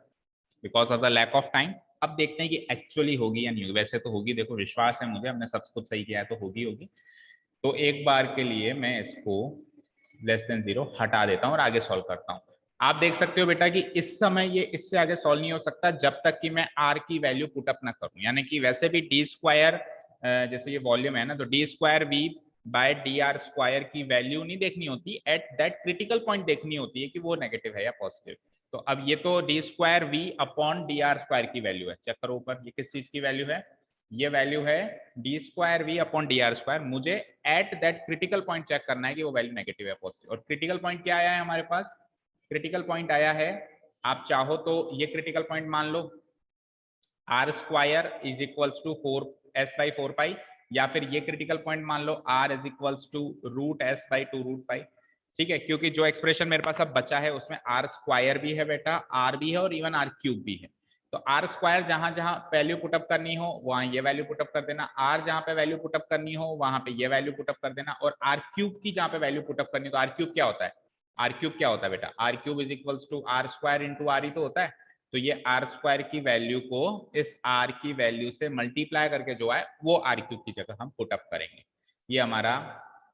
because of the lack of time. अब देखते हैं कि एक्चुअली होगी या नहीं होगी, वैसे तो होगी, देखो विश्वास है मुझे, हमने सब कुछ सही किया है तो होगी। तो एक बार के लिए मैं इसको लेस देन 0 हटा देता हूँ और आगे सॉल्व करता हूँ। आप देख सकते हो बेटा कि इस समय ये इससे आगे सॉल्व नहीं हो सकता जब तक कि मैं r की वैल्यू पुटअप ना करूं, यानी कि वैसे भी d स्क्वायर, जैसे ये वॉल्यूम है ना, तो d square v by D are square की वैल्यू नहीं देखनी होती, एट दैट क्रिटिकल पॉइंट देखनी होती है कि वो नेगेटिव है या पॉजिटिव। तो अब ये तो D square we upon D R square की वैल्यू है, चेक करो ऊपर ये किस चीज की वैल्यू है, ये वैल्यू है d square we upon D R square. मुझे at that critical point check करना है कि वो वैल्यू नेगेटिव है पॉजिटिव। और क्रिटिकल पॉइंट क्या आया है हमारे पास? क्रिटिकल पॉइंट आया है, आप चाहो तो ये क्रिटिकल पॉइंट मान लो r square is equals to 4s/4 या फिर ये क्रिटिकल पॉइंट मान लो r is equals to √s/2√π। ठीक है, क्योंकि जो एक्सप्रेशन मेरे पास अब बचा है उसमें r स्क्वायर भी है बेटा, r भी है और इवन r³ भी है। तो r स्क्वायर जहां जहां वैल्यू पुटअप करनी हो वहां ये वैल्यू पुटअप कर देना, r जहां पे वैल्यू पुटअप करनी हो वहां पे ये वैल्यू पुटअप कर देना, और r³ की जहां पे वैल्यू पुटअप करनी हो तो r³ क्या होता है? r³ क्या होता है बेटा? r³ is equals to r square into r ही तो होता है। तो ये r स्क्वायर की वैल्यू को इस r की वैल्यू से मल्टीप्लाई करके जो है वो r³ की जगह हम पुटअप करेंगे। ये हमारा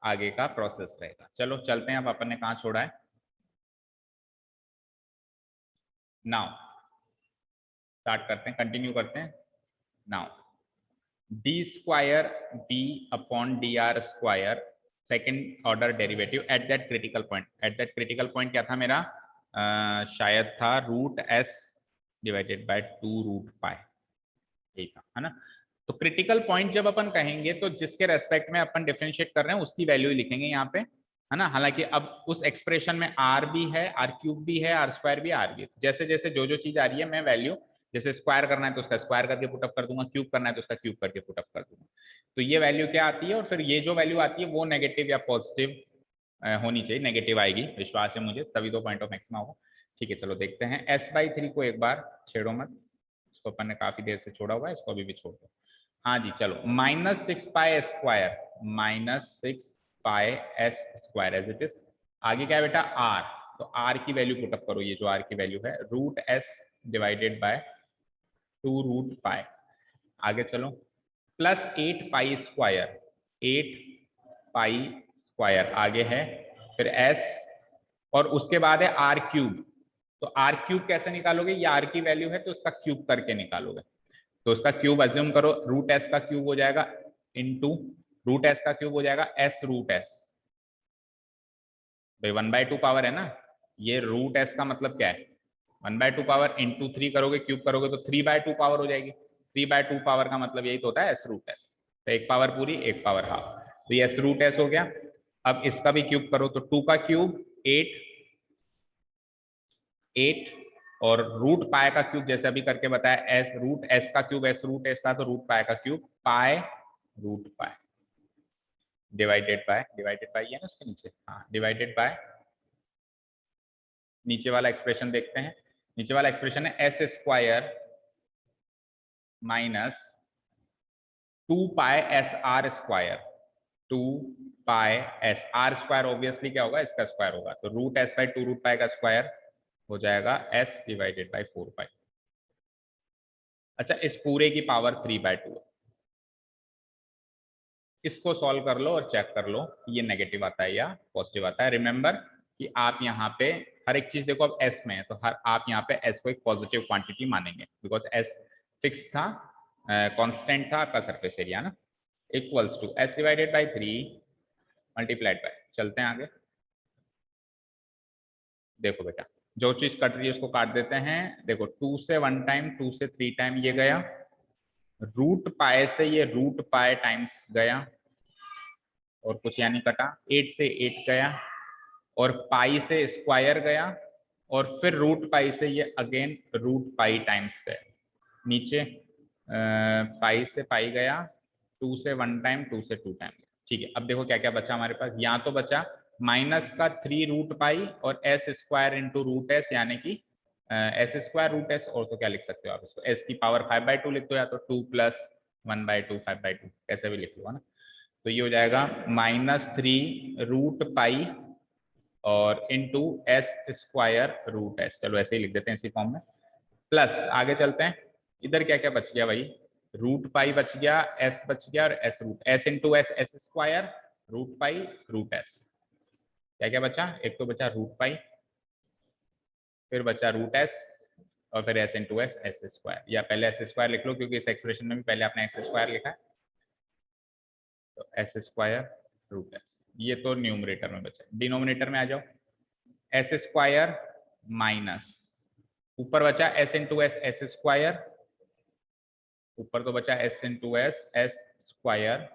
आगे का प्रोसेस रहेगा। चलो चलते हैं, अब अपन ने कहाँ छोड़ा है। नाउ स्टार्ट करते हैं, कंटिन्यू करते हैं। Now D square B upon D R square second order derivative at that critical point. At that critical point क्या था मेरा? शायद था √s डिवाइडेड बाय 2√π, यही था, है ना। तो क्रिटिकल पॉइंट जब अपन कहेंगे तो जिसके रेस्पेक्ट में अपन डिफरेंशिएट कर रहे हैं उसकी वैल्यू ही लिखेंगे यहाँ पे, है ना। हालांकि अब उस एक्सप्रेशन में r भी है, r³ भी है, r स्क्वायर भी, r भी है। जैसे जैसे जो जो चीज आ रही है मैं वैल्यू, जैसे स्क्वायर करना है तो उसका स्क्वायर करके पुटअप कर दूंगा, क्यूब करना है तो उसका क्यूब करके पुटअप कर दूंगा। तो ये वैल्यू क्या आती है, और फिर ये जो वैल्यू आती है वो नेगेटिव या पॉजिटिव होनी चाहिए। नेगेटिव आएगी, विश्वास है मुझे, तभी तो पॉइंट ऑफ मैक्सिमा होगा। ठीक है, चलो देखते हैं। s/3 को एक बार छेड़ो मत, इसको अपन ने काफी देर से छोड़ा हुआ है, इसको अभी भी छोड़ दो। हाँ जी चलो, -6π square, -6πs square as it is. आगे क्या है बेटा? r। तो r की वैल्यू पुटअप करो, ये जो r की वैल्यू है √s डिवाइडेड बाय 2√π। आगे चलो, +8π स्क्वायर, 8π स्क्वायर आगे है, फिर s और उसके बाद है r³। तो r³ कैसे निकालोगे? ये r की वैल्यू है तो उसका क्यूब करके निकालोगे। तो उसका क्यूब अज्यूम करो, √s का क्यूब हो जाएगा इंटू √s का क्यूब हो जाएगा s√s। भाई 1/2 पावर है ना, ये √s का मतलब क्या है? 1/2 पावर इंटू 3 करोगे, क्यूब करोगे तो 3/2 पावर हो जाएगी। 3/2 पावर का मतलब यही तो होता है s√s। तो एक पावर पूरी, एक पावर हाफ, तो ये s√s हो गया। अब इसका भी क्यूब करो तो 2 का क्यूब 8 और √π का क्यूब जैसे अभी करके बताया, s√s का क्यूब s√s था तो √π का क्यूब π√π डिवाइडेड बाय ये ना उसके नीचे, हाँ डिवाइडेड बाय, नीचे वाला एक्सप्रेशन देखते हैं। नीचे वाला एक्सप्रेशन है s square minus 2πsr square, 2πsr square obviously क्या होगा? इसका स्क्वायर होगा, तो √s/2√π का स्क्वायर हो जाएगा s डिवाइडेड बाय 4π। अच्छा, इस पूरे की पावर 3/2 है। इसको सॉल्व कर लो और चेक कर लो ये नेगेटिव आता है या पॉजिटिव आता है। रिमेंबर कि आप यहाँ पे हर एक चीज देखो, अब s में है तो आप यहाँ पे s को एक पॉजिटिव क्वांटिटी मानेंगे, बिकॉज s फिक्स था, कांस्टेंट था आपका सरफेस एरिया ना, equals to s divided by 3 multiplied by. चलते हैं आगे। देखो बेटा, जो चीज कट रही है उसको काट देते हैं। देखो 2 से 1 टाइम, 2 से 3 टाइम ये गया, √π से ये √π टाइम्स गया और कुछ यानी कटा, 8 से 8 गया और पाई से स्क्वायर गया और फिर √π से ये अगेन √π टाइम्स गया। नीचे पाई से पाई गया, 2 से 1 टाइम, 2 से 2 टाइम। ठीक है, अब देखो क्या क्या बचा हमारे पास। यहाँ तो बचा माइनस का 3√π और s स्क्वायर इंटू √s, यानी कि s स्क्वायर √s, और तो क्या लिख सकते हो आप इसको, s की पावर 5/2 लिख दो, या तो 2 + 1/2 5/2 कैसे भी लिख लो, है ना। तो ये हो जाएगा -3√π और इंटू s स्क्वायर √s। चलो ऐसे ही लिख देते हैं इसी फॉर्म में। प्लस आगे चलते हैं, इधर क्या क्या बच गया भाई? √π बच गया, s बच गया और s into s square, √π √s। क्या क्या बचा? एक तो बचा √π, फिर बचा √s और फिर s इंटू s स्क्वायर, या पहले s स्क्वायर लिख लो क्योंकि इस एक्सप्रेशन में भी पहले आपने x स्क्वायर लिखा है, तो s स्क्वायर √s। ये तो न्यूमरेटर में बचा। डिनोमिनेटर में आ जाओ, s स्क्वायर माइनस ऊपर बचा s इंटू s स्क्वायर ऊपर तो बचा s into S, S square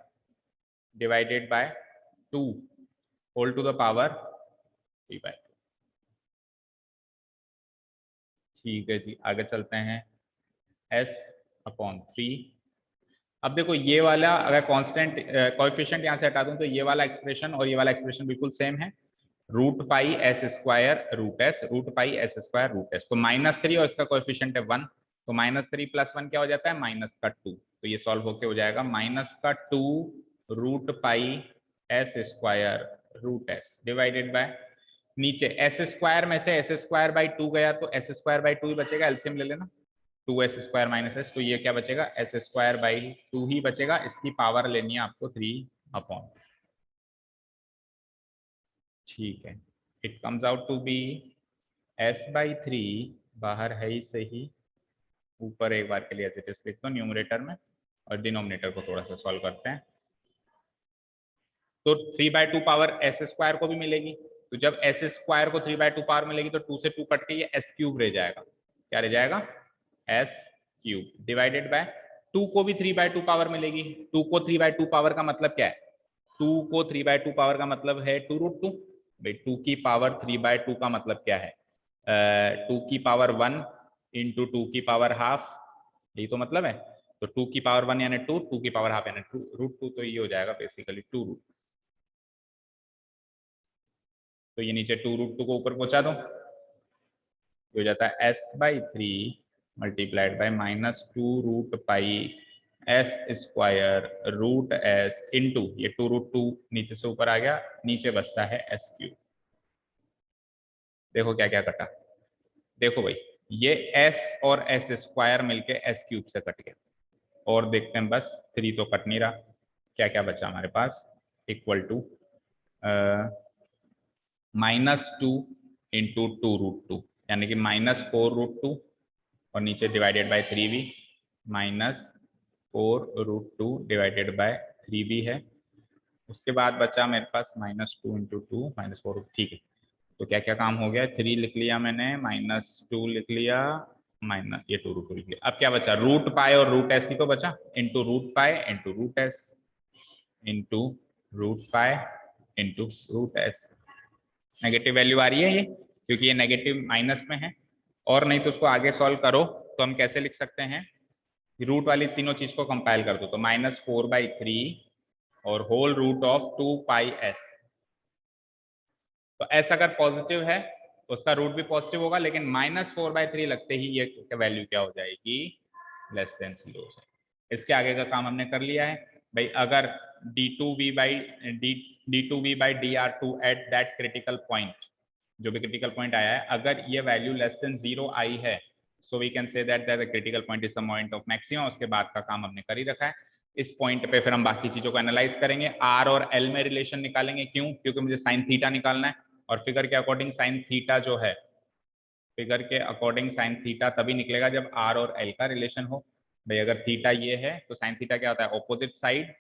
divided by 2 whole to the power 3/2। ठीक है जी, आगे चलते हैं। s/3। अब देखो ये वाला अगर कांस्टेंट कोएफिशिएंट यहाँ से हटा दूं तो ये वाला एक्सप्रेशन और ये वाला एक्सप्रेशन बिल्कुल सेम है, root pi S square root S, root pi S square root S. तो -3 और इसका कोएफिशिएंट है 1, तो -3 + 1 क्या हो जाता है, -2। तो ये सॉल्व होके हो जाएगा -2 root pi S square root S divided by, नीचे एस स्क्वायर में से एस स्क्वायर बाई 2 गया तो एस स्क्वायर बाई 2 ही बचेगा, एलसीएम ले लेना, 2s स्क्वायर माइनस एस, तो ये क्या बचेगा, एस स्क्वायर बाई 2 ही बचेगा। इसकी पावर लेनी है आपको 3/। ठीक है, it comes out to be s/3, बाहर है ही सही, ऊपर एक बार के लिए एज इट इज लिख दो न्यूमरेटर में, और डिनोमिनेटर को थोड़ा सा सॉल्व करते हैं। तो 3/2 पावर एस स्क्वायर को भी मिलेगी, तो जब एस स्क्वायर को 3/2 पावर मिलेगी तो 2 से 2 कट के ये s³ रह जाएगा। क्या रह जाएगा, s³ डिवाइडेड बाय 2 को भी 3/2 पावर मिलेगी। 2 को 3/2 पावर का मतलब क्या है, 2 को 3/2 पावर का मतलब है 2√2। भाई 2 की पावर 3/2 का मतलब क्या है, 2 की पावर 1 इंटू 2 की पावर हाफ, यही तो मतलब है। तो 2 की पावर 1 यानी 2, 2 की पावर हाफ यानी √2, तो ये हो जाएगा बेसिकली 2√2। तो ये नीचे 2√2 को ऊपर पहुंचा दो, ये हो जाता है s/3 multiplied by -2 root pi S square root S into ये 2√2 नीचे से ऊपर आ गया, नीचे बचता है s³। देखो क्या क्या कटा, देखो भाई ये s और s स्क्वायर मिलके s³ से कट गया, और देखते हैं बस 3 तो कट नहीं रहा, क्या क्या बचा हमारे पास, इक्वल टू -2 इंटू 2√2 यानी कि -4√2, और नीचे divided by 3b, -4√2 divided by 3b है। उसके बाद बचा मेरे पास -2 इंटू 2 -4, ठीक है। तो क्या क्या काम हो गया, 3 लिख लिया मैंने, -2 लिख लिया, माइनस ये 2√2 लिख लिया। अब क्या बचा, रूट पाई और रूट एस ही तो बचा, into root pi into root S into root pi into root s. Negative value आ रही है ये, क्योंकि ये नेगेटिव माइनस में है, और नहीं तो उसको आगे सॉल्व करो तो हम कैसे लिख सकते हैं, रूट वाली तीनों चीज को कंपाइल कर दो तो -4/3 और होल रूट ऑफ 2πs। तो s अगर पॉजिटिव है तो उसका रूट भी पॉजिटिव होगा, लेकिन -4/3 लगते ही ये वैल्यू क्या हो जाएगी, लेस देन 0 हो जाएगी। इसके आगे का काम हमने कर लिया है भाई। अगर d2v/dr2 eight that critical point, जो भी क्रिटिकल पॉइंट आया है, अगर ये वैल्यू लेस देन 0 आई है, so we can say that the critical point is the point of maximum. उसके बाद का काम हमने कर ही रखा है। इस पॉइंट पे फिर हम बाकी चीजों को एनालाइज करेंगे, आर और एल में रिलेशन निकालेंगे, क्यों, क्योंकि मुझे साइन थीटा निकालना है, और फिगर के अकॉर्डिंग साइन थीटा जो है, फिगर के अकॉर्डिंग साइन थीटा तभी निकलेगा जब आर और एल का रिलेशन हो। भाई अगर थीटा ये है तो साइन थीटा क्या होता है, opposite side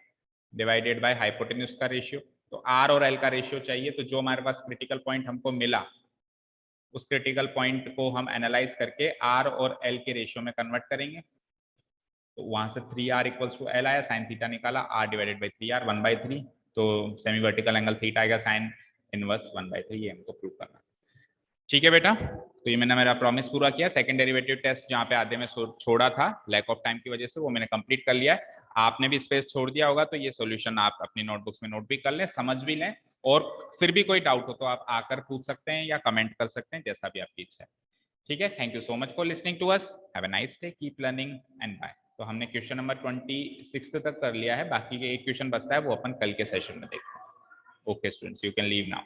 divided by hypotenuse का रेशियो। तो आर और एल का रेशियो चाहिए, तो जो हमारे पास क्रिटिकल पॉइंट हमको मिला, उस क्रिटिकल पॉइंट को हम एनालाइज करके आर और एल के रेशियो में कन्वर्ट करेंगे। तो वहां से 3r इक्वल्स टू एल आया, साइन थीटा निकाला, r डिवाइडेड बाई 3r 1/3, तो सेमी वर्टिकल एंगल थीटा आएगा साइन इनवर्स 1/3, ये हमको प्रूव करना है। ठीक है बेटा, तो ये मैंने मेरा प्रॉमिस पूरा किया। सेकंड डेरिवेटिव टेस्ट जहाँ पे आधे में छोड़ा था लैक ऑफ टाइम की वजह से, वो मैंने कंप्लीट कर लिया है। आपने भी स्पेस छोड़ दिया होगा, तो ये सॉल्यूशन आप अपनी नोटबुक्स में नोट भी कर लें, समझ भी लें, और फिर भी कोई डाउट हो तो आप आकर पूछ सकते हैं या कमेंट कर सकते हैं, जैसा भी आपकी इच्छा है। ठीक है, thank you so much for listening to us, have a nice day, keep learning and bye. तो हमने क्वेश्चन नंबर 26 तक कर लिया है, बाकी के एक क्वेश्चन बचता है, वो अपन कल के सेशन में देखते हैं। Okay students, you can leave now.